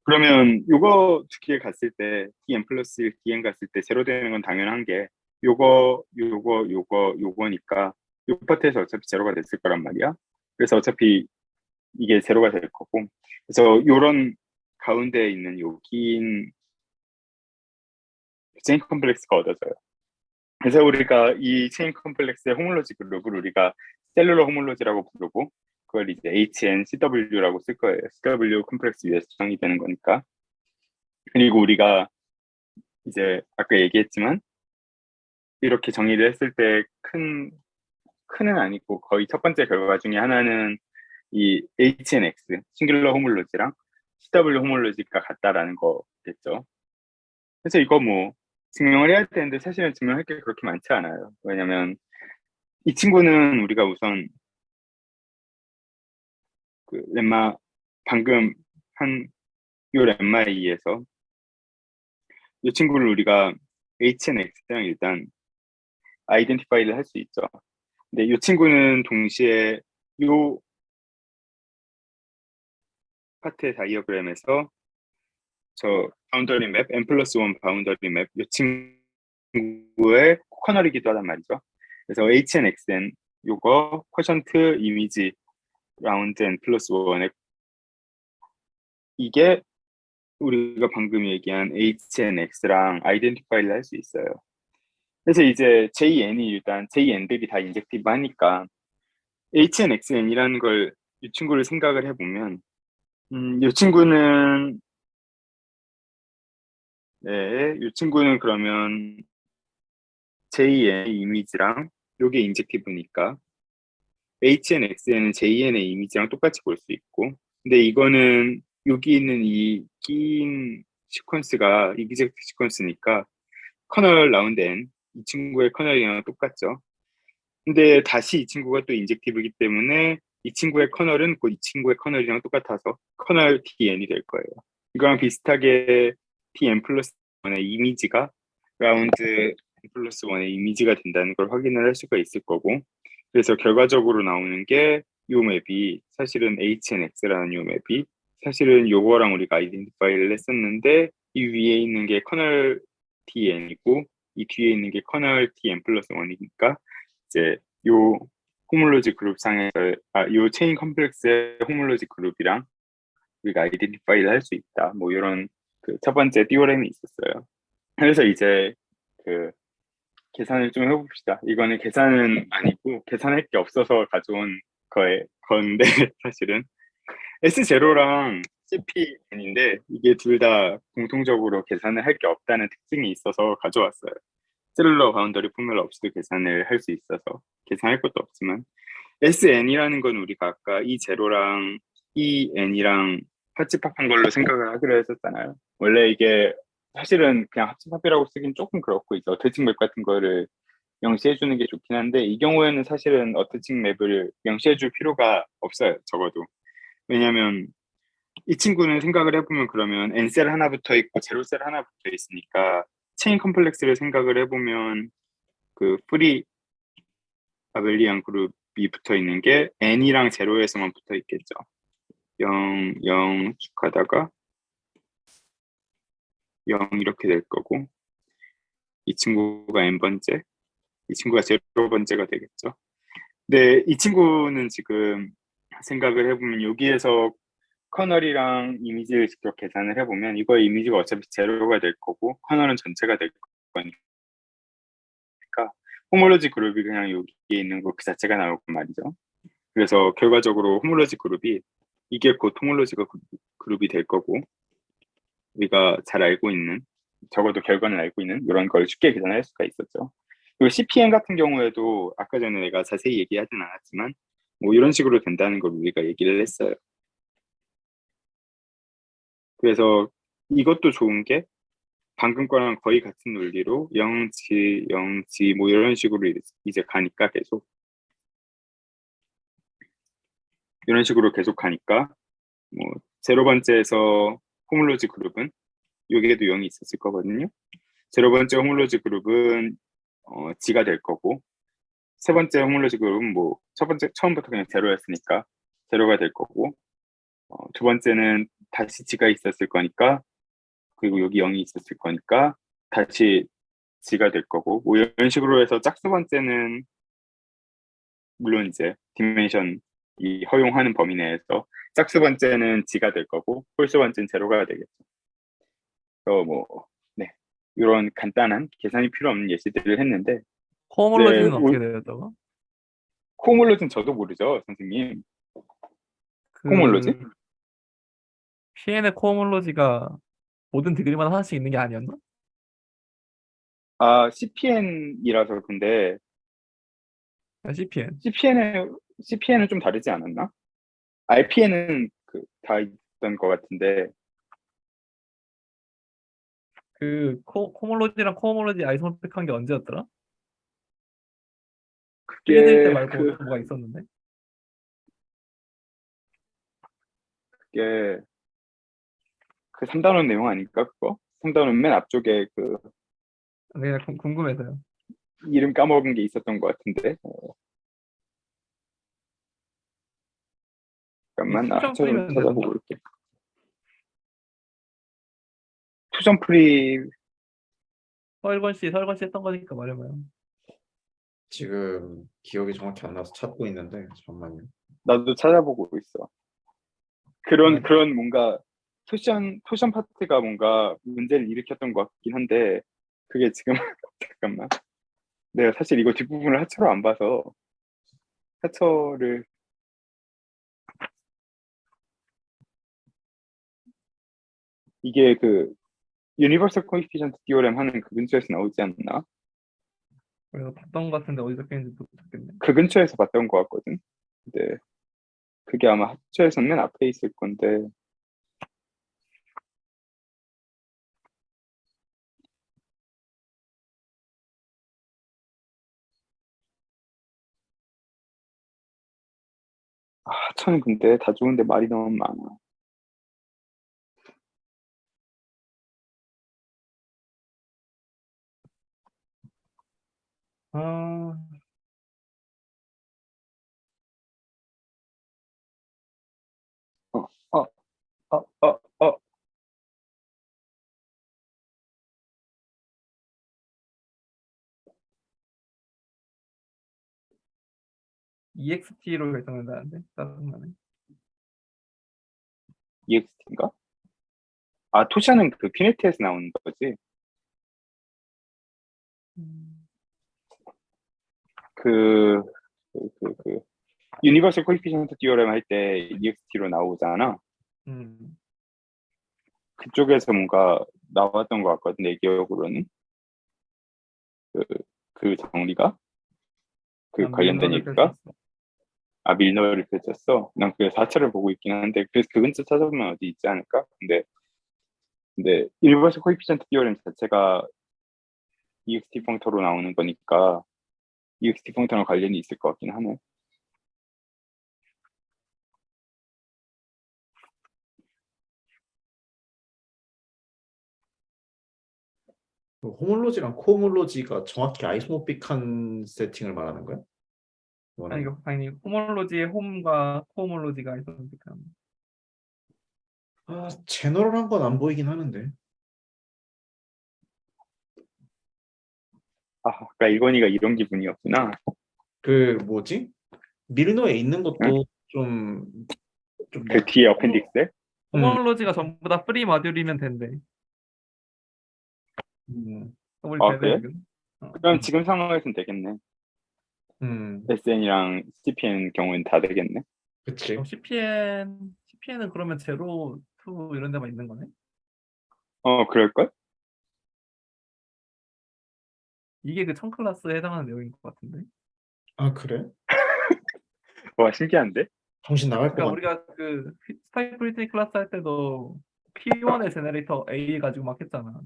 그러면 요거 두 개 갔을 때 dn 플러스 1, dn 갔을 때 제로 되는 건 당연한 게 요거니까 요 파트에서 어차피 제로가 됐을 거란 말이야. 그래서 어차피 이게 제로가 될 거고, 그래서 요런 가운데에 있는 요 긴 체인 컴플렉스가 얻어져요. 그래서 우리가 이 체인 컴플렉스의 호몰로지 그룹을 우리가 셀룰러 호몰로지라고 부르고, 그걸 이제 HNCW라고 쓸 거예요. CW 컴플렉스 위에서 정의되는 거니까. 그리고 우리가 이제 아까 얘기했지만 이렇게 정의를 했을 때 큰은 아니고 거의 첫 번째 결과 중에 하나는 이 HNX 싱귤러 호몰로지랑 CW 호몰로지가 같다라는 거겠죠. 그래서 이거 뭐 증명을 해야 되는데 사실은 증명할 게 그렇게 많지 않아요. 왜냐면 이 친구는 우리가 우선 그 렘마 방금 한 요 렘마에 의해서 이 친구를 우리가 HNX랑 일단 아이덴티파이를 할 수 있죠. 근데 이 친구는 동시에 요 파트의 다이어그램에서 저 바운더리 맵, n 플러스 1 바운더리 맵, 이 친구의 코커널이기도 하단 말이죠. 그래서 HNXN 요거 쿼션트 이미지 라운드 n 플러스 1의 이게 우리가 방금 얘기한 HNX랑 아이덴티파이를 할 수 있어요. 그래서 이제 JN이 일단 JN들이 다 인젝티브 하니까 HNXN이라는 걸 이 친구를 생각을 해보면 이 친구는 네, 이 친구는 그러면 JN의 이미지랑 요게 인젝티브니까 HNXN은 JN의 이미지랑 똑같이 볼 수 있고, 근데 이거는 여기 있는 이 긴 시퀀스가 이그젝트 시퀀스니까 커널 라운드 N 이 친구의 커널이랑 똑같죠. 근데 다시 이 친구가 또 인젝티브이기 때문에 이 친구의 커널은 곧 이 친구의 커널이랑 똑같아서 커널 DN이 될 거예요. 이거랑 비슷하게 DN 플러스 1의 이미지가 라운드 N 플러스 1의 이미지가 된다는 걸 확인을 할 수가 있을 거고, 그래서 결과적으로 나오는 게 요 맵이 사실은 HNX라는 요 맵이 사실은 요거랑 우리가 아이덴티파이를 했었는데 이 위에 있는 게 커널 DN이고 이 뒤에 있는 게 커널 DN 플러스 1이니까 이제 요 호몰로지 그룹 상에서 요 체인 컴플렉스의 호몰로지 그룹이랑 우리가 아이덴티파이를 할 수 있다. 뭐 이런 그 첫 번째 띠오렘이 있었어요. 그래서 이제 그 계산을 좀 해봅시다. 이거는 계산은 아니고 계산할 게 없어서 가져온 건데 사실은 S0랑 CPN인데 이게 둘 다 공통적으로 계산을 할 게 없다는 특징이 있어서 가져왔어요. 셀룰러 바운더리 포뮬러 없이도 계산을 할 수 있어서 계산할 것도 없지만 SN이라는 건 우리가 아까 이 제로랑 이 N이랑 합집합한 걸로 생각을 하기로 했었잖아요. 원래 이게 사실은 그냥 합집합이라고 쓰긴 조금 그렇고 이제 어태칭 맵 같은 거를 명시해 주는 게 좋긴 한데 이 경우에는 사실은 어태칭 맵을 명시해 줄 필요가 없어요. 적어도. 왜냐면 이 친구는 생각을 해보면 그러면 N셀 하나 붙어 있고 제로셀 하나 붙어 있으니까 체인 컴플렉스를 생각을 해보면 그 프리 아벨리안 그룹이 붙어 있는 게 N이랑 제로에서만 붙어 있겠죠. 0, 0 쭉 가다가 0 이렇게 될 거고 이 친구가 N번째, 이 친구가 제로번째가 되겠죠. 근데 이 친구는 지금 생각을 해보면 여기에서 커널이랑 이미지를 직접 계산을 해보면 이거의 이미지가 어차피 제로가 될 거고 커널은 전체가 될 거니까 호몰로지 그룹이 그냥 여기에 있는 거 그 자체가 나올 거 말이죠. 그래서 결과적으로 호몰로지 그룹이 이게 곧 호몰로지가 그룹이 될 거고 우리가 잘 알고 있는 적어도 결과는 알고 있는 이런 걸 쉽게 계산할 수가 있었죠. 그리고 CPN 같은 경우에도 아까 전에 내가 자세히 얘기하진 않았지만 뭐 이런 식으로 된다는 걸 우리가 얘기를 했어요. 그래서 이것도 좋은 게 방금 거랑 거의 같은 논리로 0지, 0지 뭐 이런 식으로 이제 가니까 계속 이런 식으로 계속 가니까 뭐 제로 번째에서 호몰로지 그룹은 여기에도 0이 있었을 거거든요. 제로 번째 호몰로지 그룹은 G가 될 거고 세 번째 호몰로지 그룹은 뭐 첫 번째 처음부터 그냥 제로였으니까 제로가 될 거고 두 번째는 다시 지가 있었을 거니까, 그리고 여기 0이 있었을 거니까 다시 지가 될 거고, 뭐 이런 식으로 해서 짝수 번째는 물론 이제 디멘션이 허용하는 범위 내에서 짝수 번째는 지가 될 거고, 홀수 번째는 제로가 되겠죠. 그래서 뭐 네, 이런 간단한 계산이 필요 없는 예시들을 했는데, 코어몰로지는 네, 어떻게 되었다고? 코몰로지는 저도 모르죠, 선생님. 코몰로지? 그 PN의 코어몰로지가 모든 디그리마다 하나씩 있는 게 아니었나? 아, CPN이라서. 근데 CPN. CPN은 좀 다르지 않았나? RPN은 그 다 있던 것 같은데. 그 코몰로지랑 코어몰로지 아이소모픽한 게 언제였더라? 필드일 때 그게 말고 또 뭐가 있었는데? 그게 그 3단원 내용 아닐까, 그거? 3단원 맨 앞쪽에 그 내가 궁금해서요. 이름 까먹은 게 있었던 것 같은데. 이 잠깐만, 나 퓨전 좀 풀이면 되는데? 찾아보고 올게. 퓨전 프리. 설건 씨 했던 거니까 말해봐요. 지금 기억이 정확히 안 나서 찾고 있는데 잠깐만요. 나도 찾아보고 있어. 그런 뭔가 토션 파트가 뭔가 문제를 일으켰던 것 같긴 한데, 그게 지금 잠깐만. 내가 사실 이거 뒷부분을 하체로 안 봐서 하처를. 이게 그 유니버설 코이피션트 디오렘 하는 그 근처에서 나오지 않나? 그래서 봤던 거 같은데 어디서 깼는지 못 찾겠네. 그 근처에서 봤던 것 같거든. 근데 그게 아마 하처에서 맨 앞에 있을 건데. 아, 하처는 근데 다 좋은데 말이 너무 많아. 아, 어, 어, 어. EXT로 결정된다는데? 짜증나네. EXT인가? 아, 토샤는 그 큐네트에서 나오는 거지. 음, 그, 유니버설 코이피션트 디오렘 할 때 EXT로 나오잖아. 음. 그쪽에서 뭔가 나왔던 것 같거든, 내 기억으로는. 그, 그 정리가? 그 난 관련된 밀러를 얘기가? 펼쳤어. 아, 밀러를 펼쳤어? 난 그게 4차를 보고 있긴 한데, 그래서 그 근처 찾아보면 어디 있지 않을까? 근데 유니버설 코이피션트 디오렘 자체가 EXT 펑터로 나오는 거니까 EXT 펑터랑 관련이 있을 것 같긴 하네. 그 호몰로지랑 코몰로지가 정확히 아이소모픽한 세팅을 말하는 거야? 아니, 이거는 아니, 호몰로지의 홈과 코몰로지가 아이소모픽한. 제너럴한 건 안 보이긴 하는데. 아, 아까 일건이가 이런 기분이었구나. 그 뭐지? 밀노에 있는 응? 것도 좀 그 뒤에 어펜딕스? 호몰로지가 전부 다 프리 모듈이면 된대. 음, 더블 아, 되네, 그래? 지금. 어. 그럼 지금 상황에서는 되겠네. 음, SN이랑 CPN 경우는 다 되겠네. 그치. 그럼 CPN은 그러면 제로, 투 이런 데만 있는 거네? 그럴걸? 이게 그 천 클래스에 해당하는 내용인 것 같은데? 아, 그래? 와, 신기한데? 정신 나갈 것 그러니까 같네. 우리가 그 스타일 프리티 클래스 할 때도 P1의 제너레이터 A 가지고 막 했잖아.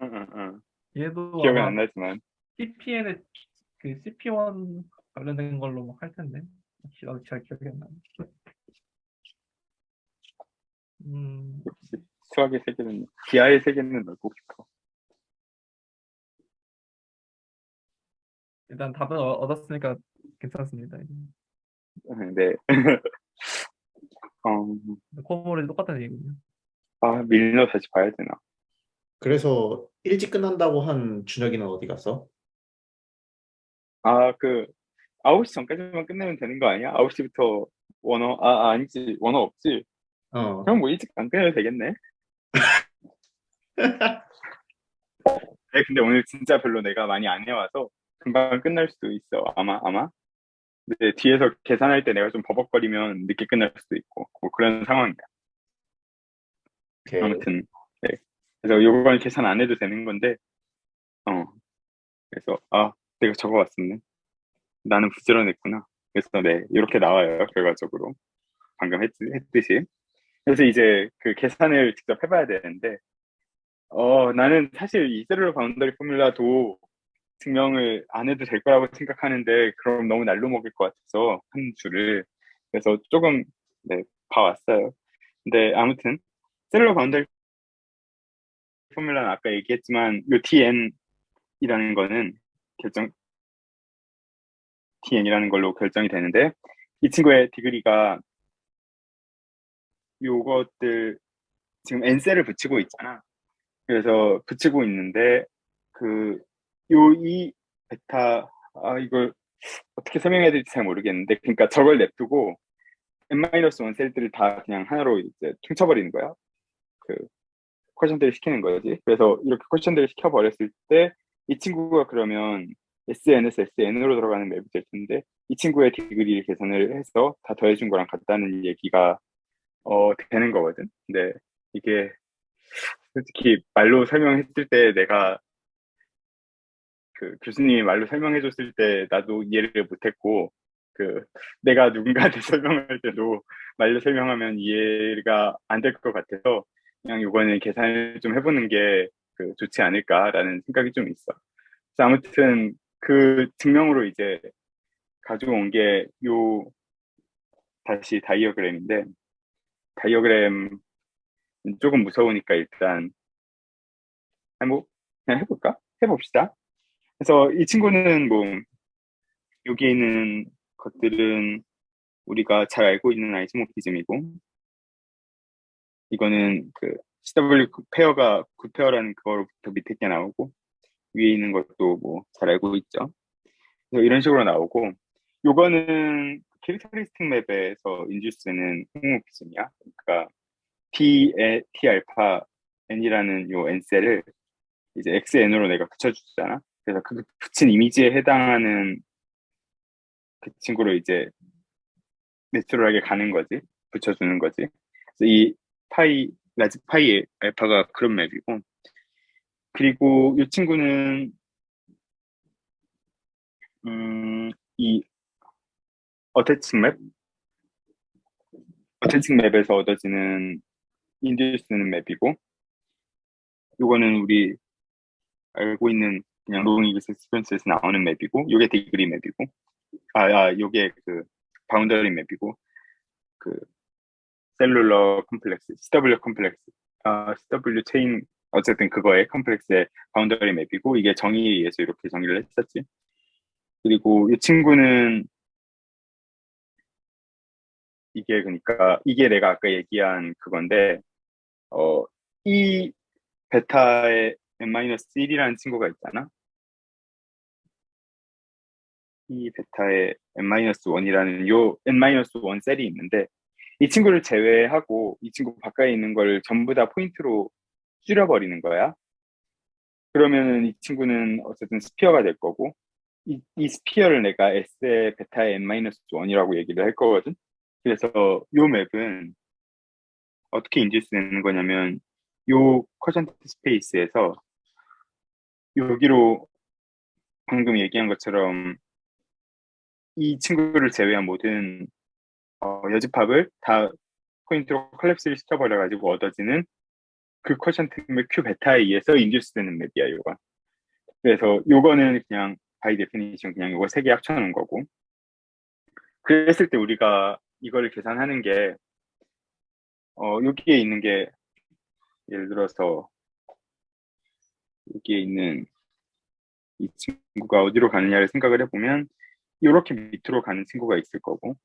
응, 응, 응. 얘도 기억은 안 아마 나지만. CPN의 그 CP1 관련된 걸로 막 할 텐데. 나도 잘 기억이 안 나네. 음, 역시 수학의 세계는, 기하의 세계는 넓고 깊어. 일단 답은 얻었으니까 괜찮습니다. 이제. 네. 어, 코어몰이 똑같은 얘기군요. 밀리너 다시 봐야 되나? 그래서 일찍 끝난다고 한 준혁이는 어디 갔어? 그 9시 전까지만 끝내면 되는 거 아니야? 9시부터 원어, 아니지. 원어 없지. 어. 그럼 뭐 일찍 안 끝내도 되겠네. 근데 오늘 진짜 별로 내가 많이 안 해와서 금방 끝날 수도 있어. 아마. 근데 뒤에서 계산할 때 내가 좀 버벅거리면 늦게 끝날 수도 있고, 뭐 그런 상황이야. 오케이. 아무튼, 네. 그래서 요건 계산 안 해도 되는 건데, 어, 그래서, 내가 적어왔었네. 나는 부지런했구나. 그래서 네, 이렇게 나와요. 결과적으로. 방금 했듯이. 그래서 이제 그 계산을 직접 해봐야 되는데, 나는 사실 이 세룰러 바운더리 포뮬라도 증명을 안 해도 될 거라고 생각하는데, 그럼 너무 날로 먹을 것 같아서, 한 줄을. 그래서 조금, 네, 봐왔어요. 근데 아무튼, 셀러 바운더리 포뮬라는 아까 얘기했지만, 요 TN이라는 거는 결정, TN이라는 걸로 결정이 되는데, 이 친구의 디그리가 요것들, 지금 N셀을 붙이고 있잖아. 그래서 붙이고 있는데, 그, 이 베타, 이걸 어떻게 설명해야 될지 잘 모르겠는데, 그러니까 저걸 냅두고, N-1 셀들을 다 그냥 하나로 이제 퉁쳐버리는 거야. 그, 퀘션들을 시키는 거지. 그래서 이렇게 퀘션들을 시켜버렸을 때, 이 친구가 그러면 SN에서 SN으로 들어가는 맵이 될 텐데, 이 친구의 디그리 계산을 해서 다 더해준 거랑 같다는 얘기가, 되는 거거든. 근데 이게 솔직히 말로 설명했을 때 내가 그 교수님이 말로 설명해줬을 때 나도 이해를 못했고, 그 내가 누군가한테 설명할 때도 말로 설명하면 이해가 안 될 것 같아서 그냥 이거는 계산을 좀 해보는 게 좋지 않을까라는 생각이 좀 있어. 그래서 아무튼 그 증명으로 이제 가져온 게 다시 다이어그램인데, 다이어그램 조금 무서우니까 일단 그냥 해볼까? 해봅시다. 그래서 이 친구는 뭐 여기 있는 것들은 우리가 잘 알고 있는 아이소모피즘이고, 이거는 그 CW 페어가 굿페어라는 그거로부터 밑에 게 나오고, 위에 있는 것도 뭐 잘 알고 있죠. 그래서 이런 식으로 나오고, 요거는 캐릭터리스틱 맵에서 인듀스는 호모피즘이야. 그러니까 T 알파 N이라는 요 N셀을 이제 XN으로 내가 붙여주잖아. 그래서 그 붙인 이미지에 해당하는 그 친구를 이제 내추럴하게 가는 거지. 붙여주는 거지. 그래서 이 라지 파이 알파가 그런 맵이고, 그리고 이 친구는, 이 어태칭 맵? 어태칭 맵에서 얻어지는 인듀스는 맵이고, 요거는 우리 알고 있는 그냥 로잉 이글스 시퀀스에서 나오는 맵이고, 요게 디그리 맵이고, 요게 그 바운더리 맵이고, 그 셀룰러 컴플렉스, CW 컴플렉스, CW 체인, 어쨌든 그거의 컴플렉스의 바운더리 맵이고, 이게 정의에 의해서 이렇게 정의를 했었지. 그리고 이 친구는 이게 그러니까 이게 내가 아까 얘기한 그건데, 어, 이 베타의 N-1이라는 친구가 있잖아. 이 베타의 N-1이라는 요 N-1 셀이 있는데, 이 친구를 제외하고 이 친구 바깥에 있는 걸 전부 다 포인트로 줄여버리는 거야. 그러면은 이 친구는 어쨌든 스피어가 될 거고, 이 스피어를 내가 S의 베타의 N-1이라고 얘기를 할 거거든. 그래서 요 맵은 어떻게 인지할 수 있는 거냐면, 요 쿼전트 스페이스에서 여기로 방금 얘기한 것처럼 이 친구를 제외한 모든 여집합을 다 포인트로 컬랩스를 시켜버려가지고 얻어지는 그 쿼션트 맵 Q 베타에 의해서 인듀스 되는 맵이야, 요거. 그래서 요거는 그냥 바이 데피니션 그냥 요거 세 개 합쳐놓은 거고, 그랬을 때 우리가 이거를 계산하는 게 여기에 있는 게, 예를 들어서 여기에 있는 이 친구가 어디로 가느냐를 생각을 해보면 이렇게 밑으로 가는 친구가 있을 거고,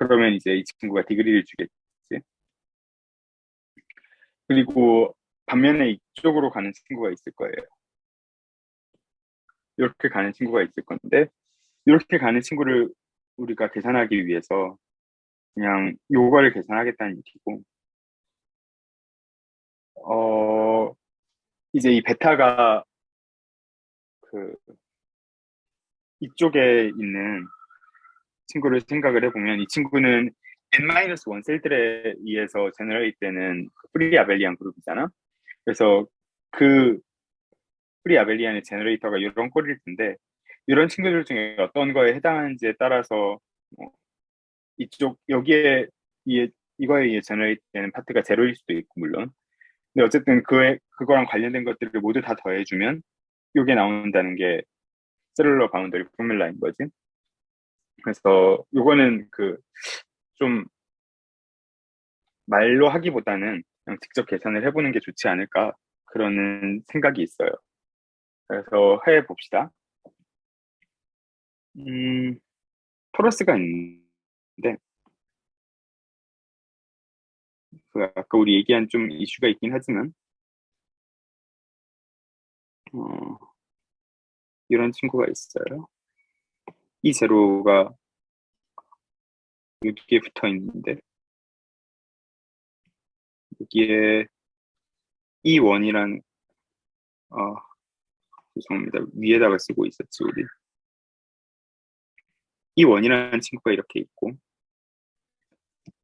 그러면 이제 이 친구가 디그리를 주겠지. 그리고 반면에 이쪽으로 가는 친구가 있을 거예요. 이렇게 가는 친구가 있을 건데, 이렇게 가는 친구를 우리가 계산하기 위해서 그냥 요거를 계산하겠다는 얘기고, 이제 이 베타가 그 이쪽에 있는 친구를 생각을 해보면, 이 친구는 n-1 셀들에 의해서 제너레이트 되는 프리 아벨리안 그룹이잖아. 그래서 그 프리 아벨리안의 제너레이터가 이런 꼴일 텐데, 이런 친구들 중에 어떤 거에 해당하는지에 따라서 이쪽 여기에 이거에 의해 제너레이트 되는 파트가 제로일 수도 있고, 물론. 근데 어쨌든 그거랑 관련된 것들을 모두 다 더해주면 이게 나온다는 게 셀룰러 바운더리 포뮬라인 거지. 그래서 요거는 좀 말로 하기보다는 그냥 직접 계산을 해보는 게 좋지 않을까, 그러는 생각이 있어요. 그래서 해봅시다. 토러스가 있는데, 아까 우리 얘기한 좀 이슈가 있긴 하지만, 어, 이런 친구가 있어요. 이 제로가 여기에 붙어 있는데, 여기에 이 원이란, 죄송합니다. 위에다가 쓰고 있었지, 우리. 이 원이라는 친구가 이렇게 있고,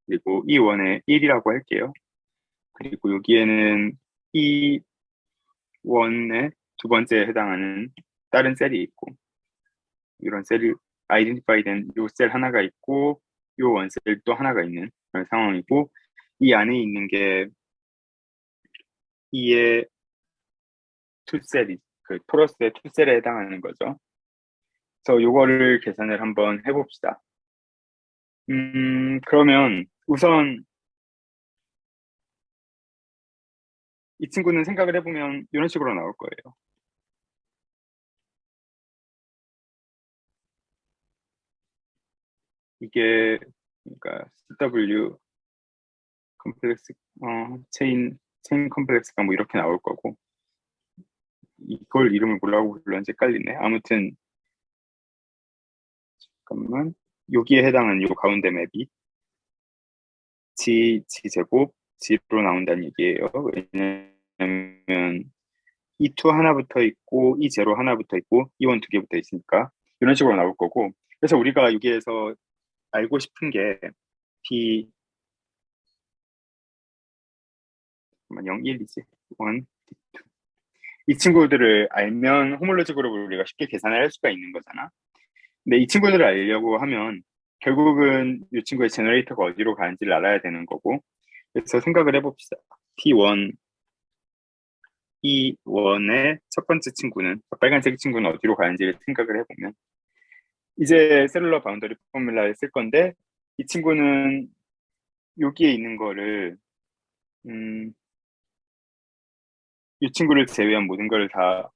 그리고 이 원에 1이라고 할게요. 그리고 여기에는 이 원의 두 번째에 해당하는 다른 셀이 있고, 이런 셀이 아이덴티파이 된 요 셀 하나가 있고, 요 원셀 또 하나가 있는 그런 상황이고, 이 안에 있는 게 이의 투셀이, 토러스의 투셀에 해당하는 거죠. 그래서 요거를 계산을 한번 해봅시다. 그러면 우선 이 친구는 생각을 해보면 이런 식으로 나올 거예요. 이게 그러니까 CW 컴플렉스, 체인 컴플렉스가 뭐 이렇게 나올 거고, 이걸 이름을 뭐라고 불렀는지 헷갈리네. 아무튼 잠깐만, 여기에 해당하는 요 가운데 맵이 G제곱 G로 나온다는 얘기예요. 왜냐면 E2 하나 붙어 있고 E0 하나 붙어 있고 E1 두 개 붙어 있으니까 이런 식으로 나올 거고, 그래서 우리가 여기에서 알고 싶은 게 D 0, 1이지 1, 이 친구들을 알면 호몰로지 그룹을 우리가 쉽게 계산을 할 수가 있는 거잖아. 근데 이 친구들을 알려고 하면 결국은 이 친구의 제너레이터가 어디로 가는지를 알아야 되는 거고, 그래서 생각을 해봅시다. T1, E1의 첫 번째 친구는, 빨간색 친구는 어디로 가는지를 생각을 해보면, 이제 셀룰러 바운더리 포뮬라를 쓸 건데, 이 친구는 여기에 있는 거를 이 친구를 제외한 모든 걸 다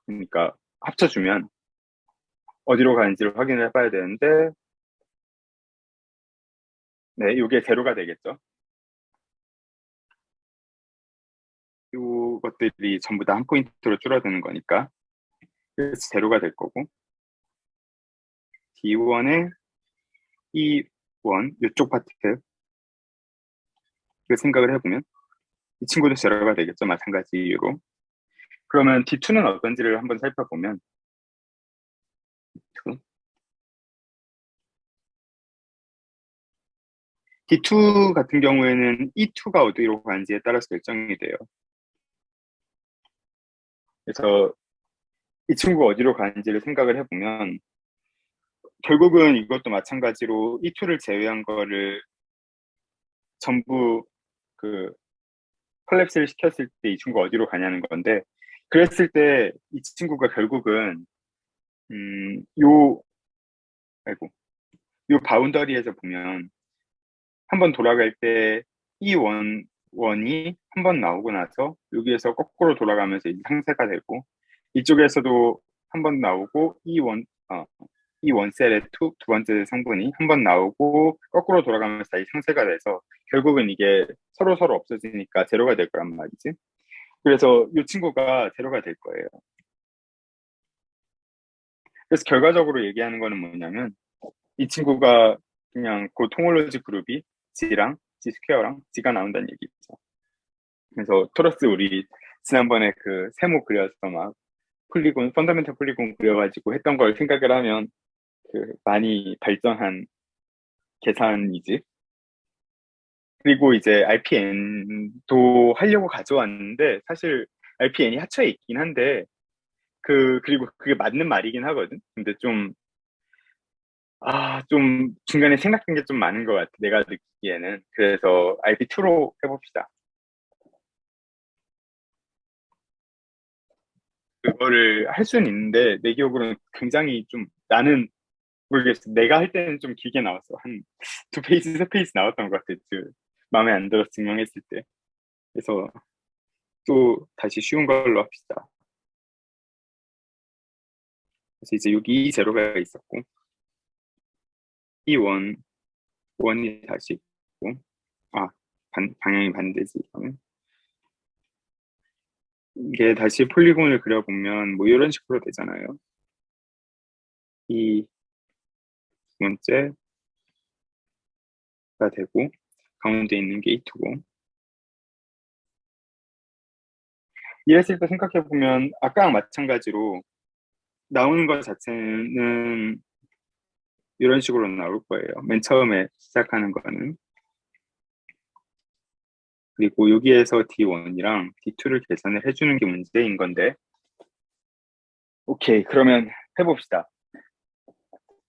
그러니까 합쳐주면 어디로 가는지를 확인을 해봐야 되는데, 네, 이게 제로가 되겠죠. 이것들이 전부 다 한 포인트로 줄어드는 거니까, 그래서 제로가 될 거고, D1의 E1 이쪽 파트를 생각을 해보면 이 친구도 제로가 되겠죠. 마찬가지 이유로. 그러면 D2는 어떤지를 한번 살펴보면, D2 같은 경우에는 E2가 어디로 가는지에 따라서 결정이 돼요. 그래서 이 친구가 어디로 가는지를 생각을 해보면, 결국은 이것도 마찬가지로 E2를 제외한 거를 전부 콜랩스를 시켰을 때 이 친구가 어디로 가냐는 건데, 그랬을 때 이 친구가 결국은 요 아이고 요 바운더리에서 보면 한 번 돌아갈 때 이 원이 한 번 나오고 나서 여기에서 거꾸로 돌아가면서 이제 상쇄가 되고, 이쪽에서도 한 번 나오고 이 원셀의 두 번째 성분이 한 번 나오고 거꾸로 돌아가면서 다시 상쇄가 돼서 결국은 이게 서로 없어지니까 제로가 될 거란 말이지. 그래서 이 친구가 제로가 될 거예요. 그래서 결과적으로 얘기하는 거는 뭐냐면 이 친구가 그냥 그 통홀로지 그룹이 G랑 G 스퀘어랑 G가 나온다는 얘기죠. 그래서 토러스 우리 지난번에 그 세모 그려서 막 폴리곤, 펀더멘탈 폴리곤 그려가지고 했던 걸 생각을 하면 그 많이 발전한 계산이지. 그리고 이제 RPN도 하려고 가져왔는데 사실 RPN이 합쳐에 있긴 한데 그리고 그게 맞는 말이긴 하거든. 근데 좀 중간에 생각한 게 좀 많은 것 같아. 내가 느끼기에는. 그래서 RP2로 해봅시다. 그거를 할 수는 있는데 내 기억으로는 굉장히 좀 나는 모르겠어. 내가 할 때는 좀 길게 나왔어. 한 두 페이지, 세 페이지 나왔던 것 같아. 마음에 안 들어서 증명했을 때. 그래서 또 다시 쉬운 걸로 합시다. 그래서 이제 여기 제로가 있었고 이 원이 다시 있고 방향이 반대지. 그러면 이게 다시 폴리곤을 그려보면 뭐 이런 식으로 되잖아요. 이 두 번째가 되고 가운데 있는 게 이 투고 이랬을 때 생각해보면 아까랑 마찬가지로 나오는 것 자체는 이런 식으로 나올 거예요. 맨 처음에 시작하는 거는. 그리고 여기에서 D1이랑 D2를 계산을 해주는 게 문제인 건데 오케이, 그러면 해봅시다.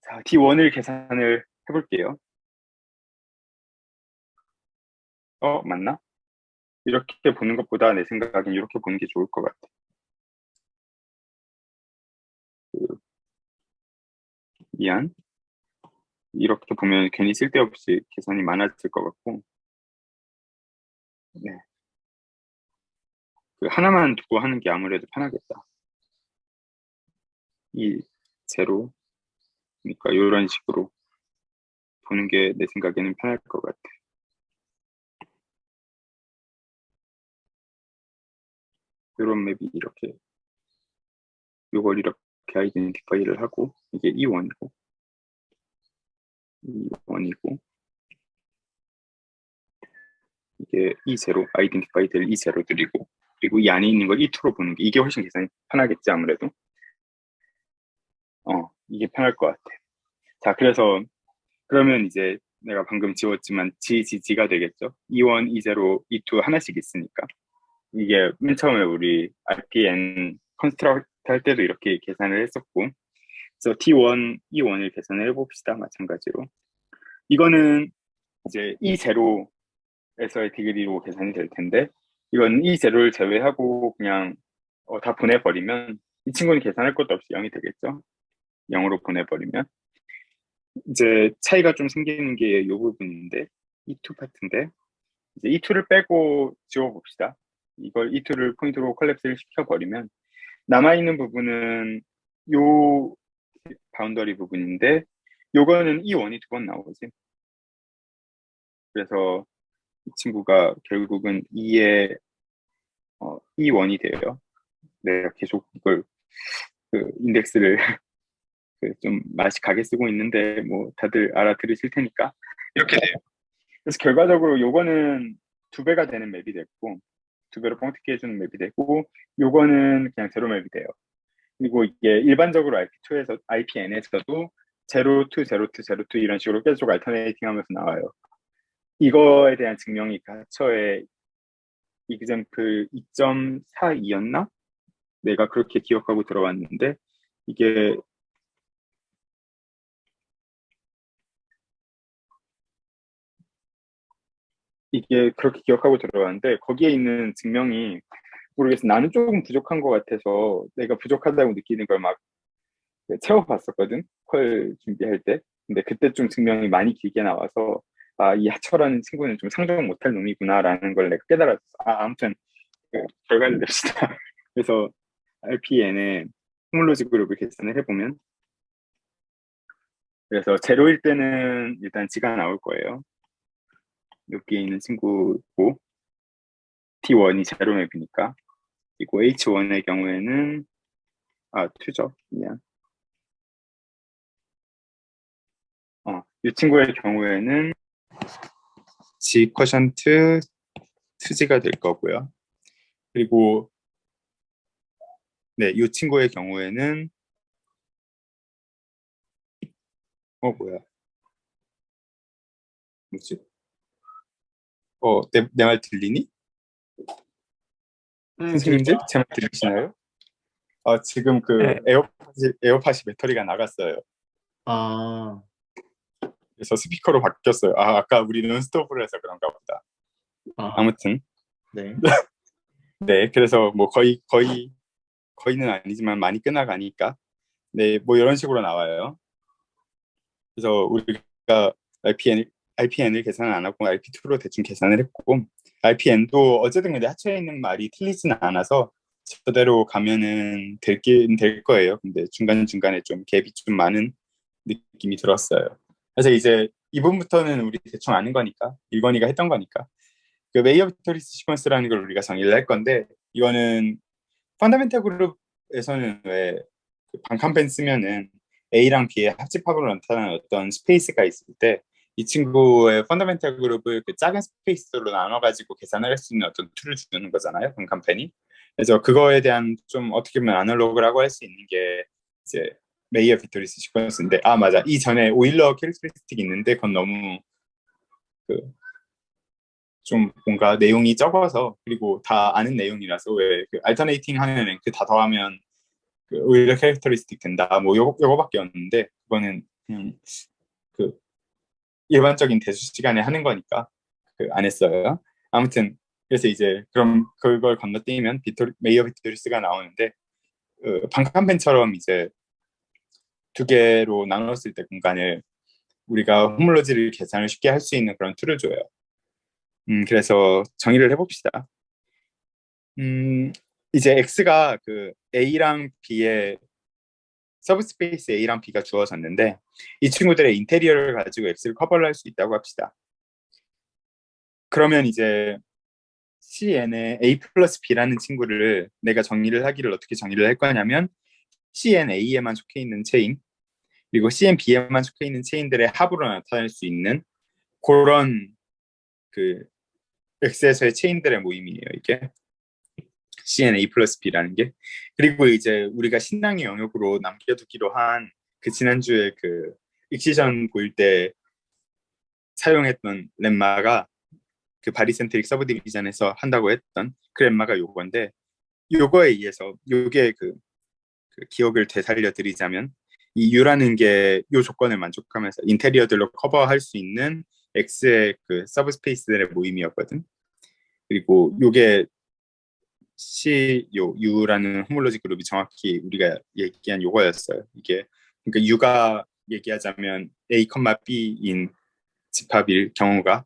자, D1을 계산을 해볼게요. 맞나? 이렇게 보는 것보다 내 생각엔 이렇게 보는 게 좋을 것 같아. 미안. 이렇게 보면 괜히 쓸데없이 계산이 많아질 것 같고, 네. 그 하나만 두고 하는 게 아무래도 편하겠다. 이 제로, 그러니까 이런 식으로 보는 게 내 생각에는 편할 것 같아. 이런 맵이 이렇게, 이걸 이렇게 아이덴티파이를 하고, 이게 E1이고, E1이고, 이게 E0, 아이덴티파이들 E0들이고, 그리고 이 안에 있는 걸 E2로 보는 게 이게 훨씬 계산이 편하겠지, 아무래도. 이게 편할 것 같아. 자, 그러면 이제 내가 방금 지웠지만 G가 되겠죠? E1, E0, E2 하나씩 있으니까. 이게 맨 처음에 우리 RPN 컨스트럭트 할 때도 이렇게 계산을 했었고, 그래서 T1, E1을 계산을 해봅시다. 마찬가지로. 이거는 이제 E0에서의 디그리로 계산이 될 텐데, 이건 E0를 제외하고 그냥 다 보내버리면 이 친구는 계산할 것도 없이 0이 되겠죠? 0으로 보내버리면. 이제 차이가 좀 생기는 게 이 부분인데, E2 파트인데, 이제 E2를 빼고 지워봅시다. 이걸 E2를 포인트로 콜랩스를 시켜버리면, 남아있는 부분은 요 바운더리 부분인데, 요거는 E1이 두 번 나오지. 그래서 이 친구가 결국은 E1이 돼요. 내가 계속 이걸, 인덱스를 좀 맛이 가게 쓰고 있는데, 뭐, 다들 알아들으실 테니까. 이렇게 돼요. 그래서 결과적으로 요거는 두 배가 되는 맵이 됐고, 두 배로 뻥튀기 해주는 맵이 되고, 요거는 그냥 제로 맵이 돼요. 그리고 이게 일반적으로 IPN에서도 제로 2, 제로 2, 제로 2 이런 식으로 계속 알터네이팅 하면서 나와요. 이거에 대한 증명이 가처의 이그젬플 2.42였나? 내가 그렇게 기억하고 들어왔는데, 이게 그렇게 기억하고 들어왔는데, 거기에 있는 증명이 모르겠어. 나는 조금 부족한 것 같아서 내가 부족하다고 느끼는 걸 막 채워봤었거든. 컬 준비할 때. 근데 그때 좀 증명이 많이 길게 나와서 이 하철라는 친구는 좀 상종 못할 놈이구나라는 걸 내가 깨달았어. 아무튼 결과를 냅시다. 그래서 RPN의 호몰로지 그룹을 계산을 해보면 그래서 제로일 때는 일단 G가 나올 거예요. 여기에 있는 친구고 T1이 제로 맵이니까. 그리고 H1의 경우에는 2죠. 미안. 이 친구의 경우에는 G 쿼션트 2G가 될 거고요. 그리고 네, 이 친구의 경우에는 뭐야? 뭐지? 내 말 들리니? 선생님들 제 말 들리시나요? 지금 그 네. 에어팟이 배터리가 나갔어요. 아, 그래서 스피커로 바뀌었어요. 아까 우리 논스톱으로 해서 그런가 보다. 아, 아무튼 네. 네, 그래서 뭐 거의는 아니지만 많이 끝나가니까 네, 뭐 이런 식으로 나와요. 그래서 우리가 RPN을 계산 안 하고 RP2로 대충 계산을 했고 RPN도 어쨌든 근데 하체에 있는 말이 틀리지는 않아서 저대로 가면은 되긴 될 거예요. 근데 중간중간에 좀 갭이 좀 많은 느낌이 들었어요. 그래서 이제 이 부분부터는 우리 대충 아는 거니까 일건이가 했던 거니까 그 메이어 비토리스 시퀀스라는 걸 우리가 정의를 할 건데 이거는 펀더멘탈 그룹에서는 왜 그 반칸펜 쓰면은 A랑 B의 합집합으로 나타나는 어떤 스페이스가 있을 때 이 친구의 펀더멘탈 그룹을 그 작은 스페이스로 나눠가지고 계산을 할 수 있는 어떤 툴을 주는 거잖아요, 반칸펜이. 그래서 그거에 대한 좀 어떻게 보면 아날로그라고 할 수 있는 게 이제 메이어 비토리스 시퀀스인데 맞아, 이 전에 오일러 캐릭터리스틱이 있는데 그건 너무 그 좀 뭔가 내용이 적어서 그리고 다 아는 내용이라서 왜 그 알터네이팅 하면은 그 다 더하면 그 오히려 캐릭터리스틱 된다 뭐 요거밖에 없는데 그거는 그냥 그 일반적인 대수 시간에 하는 거니까 그 안 했어요. 아무튼 그래서 이제 그럼 그걸 건너뛰면 메이어 비토리스가 나오는데 방칸펜처럼 이제 두 개로 나눴을 때 공간을 우리가 홈올로지를 계산을 쉽게 할 수 있는 그런 툴을 줘요. 그래서 정의를 해봅시다. 이제 X가 그 A랑 B의 서브스페이스 A랑 B가 주어졌는데 이 친구들의 인테리어를 가지고 X를 커버를 할 수 있다고 합시다. 그러면 이제 CN의 A 플러스 B라는 친구를 내가 정의를 하기를 어떻게 정의를 할 거냐면 CNA에만 속해 있는 체인 그리고 CNB에만 속해 있는 체인들의 합으로 나타낼 수 있는 그런 그 X에서의 체인들의 모임이에요, 이게. CNA 플러스 B라는 게. 그리고 이제 우리가 신앙의 영역으로 남겨두기로 한 그 지난주에 그 익시전 보일 때 사용했던 렘마가 그 바리센트릭 서브 디비전에서 한다고 했던 그 렘마가 요건데 요거에 의해서 요게 그 기억을 되살려 드리자면 이 U라는 게 요 조건을 만족하면서 인테리어들로 커버할 수 있는 X의 그 서브 스페이스들의 모임이었거든. 그리고 요게 U라는 호몰로지 그룹이 정확히 우리가 얘기한 요거였어요. 이게 그러니까 U가 얘기하자면 A, B인 집합일 경우가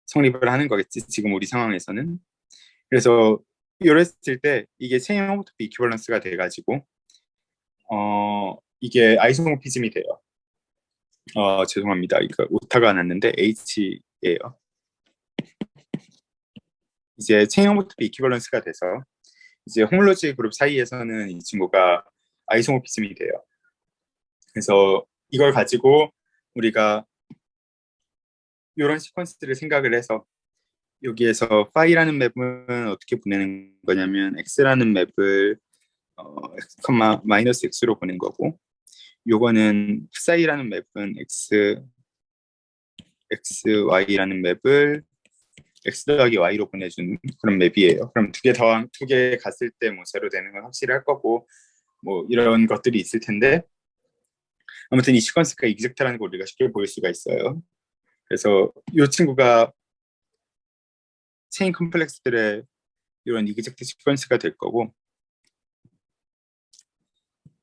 성립을 하는 거겠지. 지금 우리 상황에서는. 그래서 이랬을 때 이게 체인 호모토피 이퀴벌런스가 돼가지고 이게 아이소모피즘이 돼요. 죄송합니다. 이거 오타가 났는데 H예요. 이제 체인 호모토피 이퀴벌런스가 돼서 이제 호몰로지 그룹 사이에서는 이 친구가 아이소모피즘이 돼요. 그래서 이걸 가지고 우리가 이런 시퀀스를 생각을 해서 여기에서 파이라는 맵은 어떻게 보내는 거냐면 x라는 맵을 x, 마이너스 x로 보낸 거고 요거는 psi라는 맵은 xy라는 맵을 x 더하기 y로 보내준 그런 맵이에요. 그럼 두 개 갔을 때 뭐 제로 되는 건 확실히 할 거고 뭐 이런 것들이 있을 텐데 아무튼 이 시퀀스가 이그젝트라는 걸 우리가 쉽게 보일 수가 있어요. 그래서 이 친구가 체인 컴플렉스들의 이런 이그젝트 시퀀스가 될 거고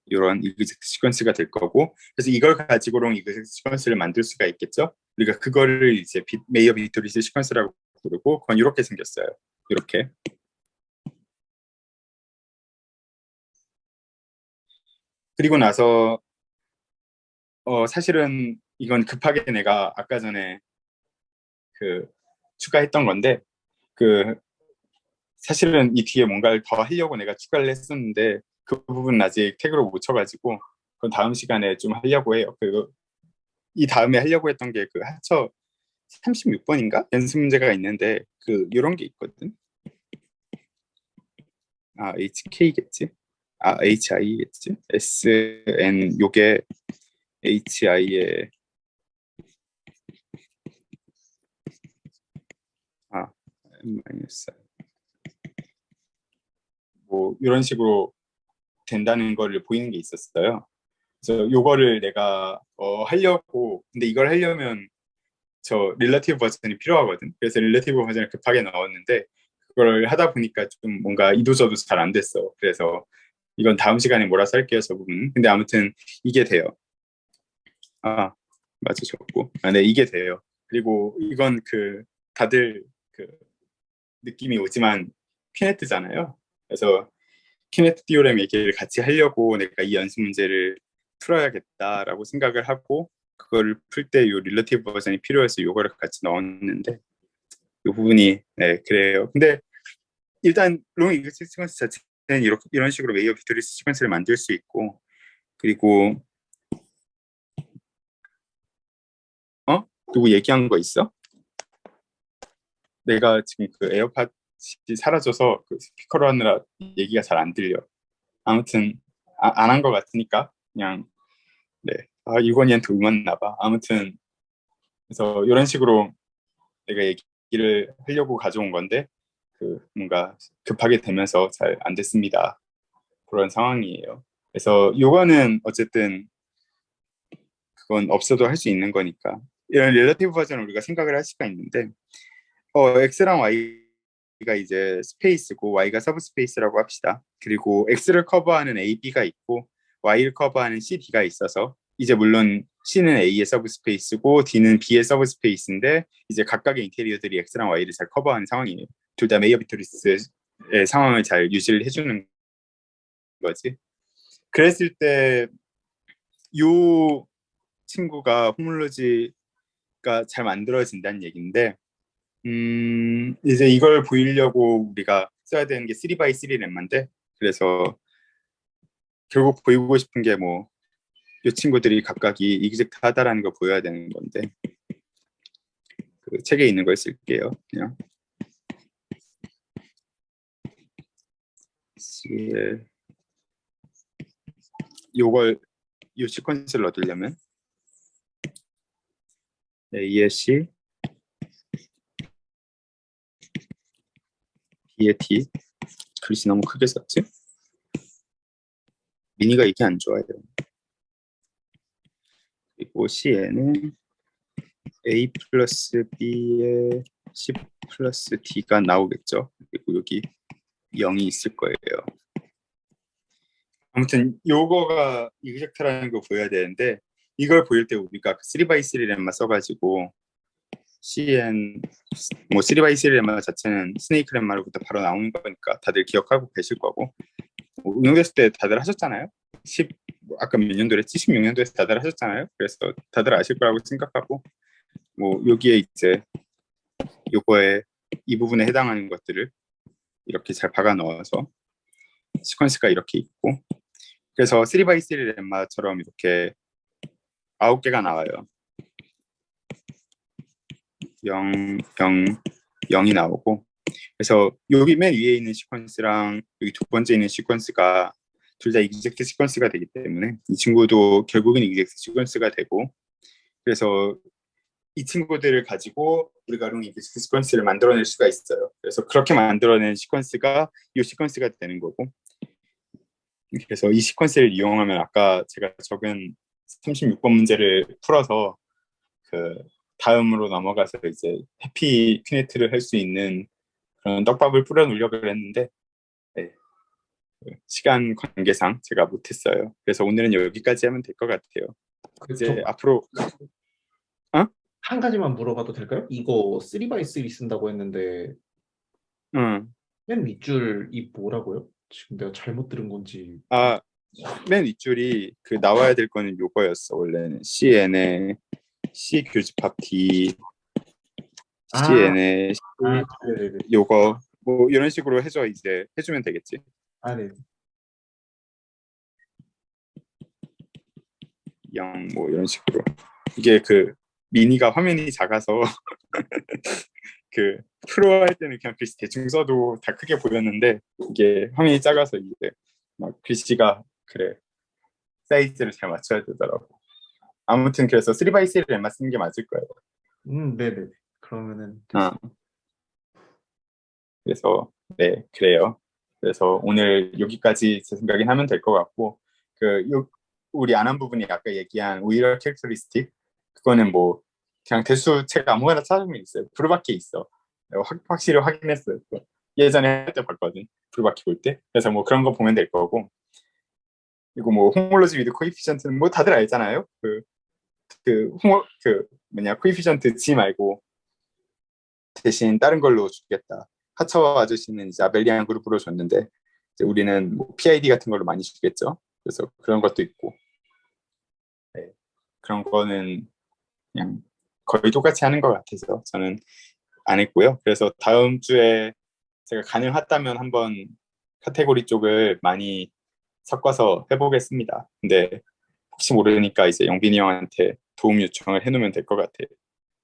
이런 이그젝트 시퀀스가 될 거고 그래서 이걸 가지고롱 이그젝트 시퀀스를 만들 수가 있겠죠. 우리가 그거를 이제 메이어 비토리스 시퀀스라고 부르고 그건 이렇게 생겼어요. 이렇게. 그리고 나서 사실은 이건 급하게 내가 아까 전에 그 추가했던 건데 그 사실은 이 뒤에 뭔가를 더 하려고 내가 추가를 했었는데 그 부분은 아직 태그로 못 쳐가지고 그건 다음 시간에 좀 하려고 해요. 이 다음에 하려고 했던 게 그 하처 36번인가? 연습 문제가 있는데 이런 게 있거든. HK겠지? HI겠지? SN 요게 HI의 마이너스 뭐 이런 식으로 된다는 거를 보이는 게 있었어요. 그래서 요거를 내가 하려고 근데 이걸 하려면 저 릴러티브 버전이 필요하거든. 그래서 릴러티브 버전을 급하게 넣었는데 그걸 하다 보니까 좀 뭔가 이도저도 잘 안 됐어. 그래서 이건 다음 시간에 몰아서 할게요, 저 부분. 근데 아무튼 이게 돼요. 맞아, 적고. 네, 이게 돼요. 그리고 이건 다들 느낌이 오지만 퀴네트잖아요. 그래서 퀴네트 디오렘 얘기를 같이 하려고 내가 이 연습 문제를 풀어야겠다라고 생각을 하고 그거를 풀 때 요 릴러티브 버전이 필요해서 요거를 같이 넣었는데 이 부분이 네 그래요. 근데 일단 롱 이글스 시퀀스 자체는 이런 식으로 웨이어 빅토리 시퀀스를 만들 수 있고 그리고 누구 얘기한 거 있어? 내가 지금 에어팟이 사라져서 스피커로 하느라 얘기가 잘 안 들려. 아무튼 안 한 거 같으니까 그냥 네. 유건이한테 울었나 봐. 아무튼 그래서 이런 식으로 내가 얘기를 하려고 가져온 건데 뭔가 급하게 되면서 잘 안 됐습니다. 그런 상황이에요. 그래서 요거는 어쨌든 그건 없어도 할 수 있는 거니까 이런 릴러티브 버전을 우리가 생각을 할 수가 있는데 X랑 Y가 이제 스페이스고 Y가 서브 스페이스라고 합시다. 그리고 X를 커버하는 A, B가 있고 Y를 커버하는 C, D가 있어서 이제 물론 C는 A의 서브 스페이스고 D는 B의 서브 스페이스인데 이제 각각의 인테리어들이 X랑 Y를 잘 커버하는 상황이에요. 둘 다 메이어 비토리스의 상황을 잘 유지를 해주는 거지. 그랬을 때 이 친구가 호몰로지가 잘 만들어진다는 얘기인데 이제 이걸 보이려고 우리가 써야 되는 게 3x3 렘마인데 그래서 결국 보이고 싶은 게 이 친구들이 각각이 이그젝트하다라는 걸 보여야 되는 건데 책에 있는 걸 쓸게요. 그냥 이 시퀀스를 얻으려면 A의 C, B의 D 글씨 너무 크게 썼지? 미니가 이게 안 좋아요. 그리고 C에는 A 플러스 B의 C 플러스 D가 나오겠죠. 그리고 여기 0이 있을 거예요. 아무튼 요거가 이그젝트라는 거 보여야 되는데 이걸 보일 때 우리가 3x3 렘마 써가지고 CN 3x3 렘마 자체는 스네이크 렘마로부터 바로 나오는 거니까 다들 기억하고 계실 거고 응용됐을 때 다들 하셨잖아요. 아까 몇 년도랬지? 16년도에서 다들 하셨잖아요. 그래서 다들 아실 거라고 생각하고 여기에 이제 요거에 이 부분에 해당하는 것들을 이렇게 잘 박아 넣어서 시퀀스가 이렇게 있고 그래서 3x3 렘마처럼 이렇게 9개가 나와요. 0, 0, 0이 나오고 그래서 여기 맨 위에 있는 시퀀스랑 여기 두 번째 있는 시퀀스가 둘 다 이그젝트 시퀀스가 되기 때문에 이 친구도 결국은 이그젝트 시퀀스가 되고 그래서 이 친구들을 가지고 우리가 롱 이그젝트 시퀀스를 만들어낼 수가 있어요. 그래서 그렇게 만들어낸 시퀀스가 이 시퀀스가 되는 거고 그래서 이 시퀀스를 이용하면 아까 제가 적은 36번 문제를 풀어서 다음으로 넘어가서 이제 해피 퀴네트를 할 수 있는 그런 떡밥을 뿌려놓으려고 했는데 네. 시간 관계상 제가 못했어요. 그래서 오늘은 여기까지 하면 될 것 같아요. 이제 앞으로 한 가지만 물어봐도 될까요? 이거 3x3 쓴다고 했는데 맨 윗줄이 뭐라고요? 지금 내가 잘못 들은 건지 맨 윗줄이 그 나와야 될 거는 요거였어. 원래는 CN의 C 교집합 D, CN의 C 네네네. 요거 뭐 이런 식으로 해줘. 이제 해주면 되겠지. 네. 0 뭐 이런 식으로. 이게 그 미니가 화면이 작아서 그 프로 할 때는 그냥 글씨 대충 써도 다 크게 보였는데 이게 화면이 작아서 이제 막 글씨가 그래 사이즈를 잘 맞춰야 되더라고. 아무튼 그래서 3x3를 엠마 쓰는 게 맞을 거예요. 네네. 그러면은 그래서 네 그래요. 그래서 오늘 여기까지 제 생각엔 하면 될 것 같고 우리 안 한 부분이 아까 얘기한 우이러 캐릭터리스틱 그거는 뭐 그냥 대수책 아무거나 찾으면 있어요. 브루바키 있어. 내가 확실히 확인했어요. 예전에 할 때 봤거든. 브루바키 볼 때. 그래서 뭐 그런 거 보면 될 거고. 그리고 뭐 호몰로지 위드 코이피션트는 뭐 다들 알잖아요. 코이피션트 G 말고 대신 다른 걸로 주겠다. 하처 아저씨는 이제 아벨리안 그룹으로 줬는데 이제 우리는 뭐 PID 같은 걸로 많이 주겠죠. 그래서 그런 것도 있고 네. 그런 거는 그냥 거의 똑같이 하는 것 같아서 저는 안 했고요. 그래서 다음 주에 제가 가능하다면 한번 카테고리 쪽을 많이 섞어서 해보겠습니다. 근데 혹시 모르니까 이제 영빈이 형한테 도움 요청을 해놓으면 될 것 같아요.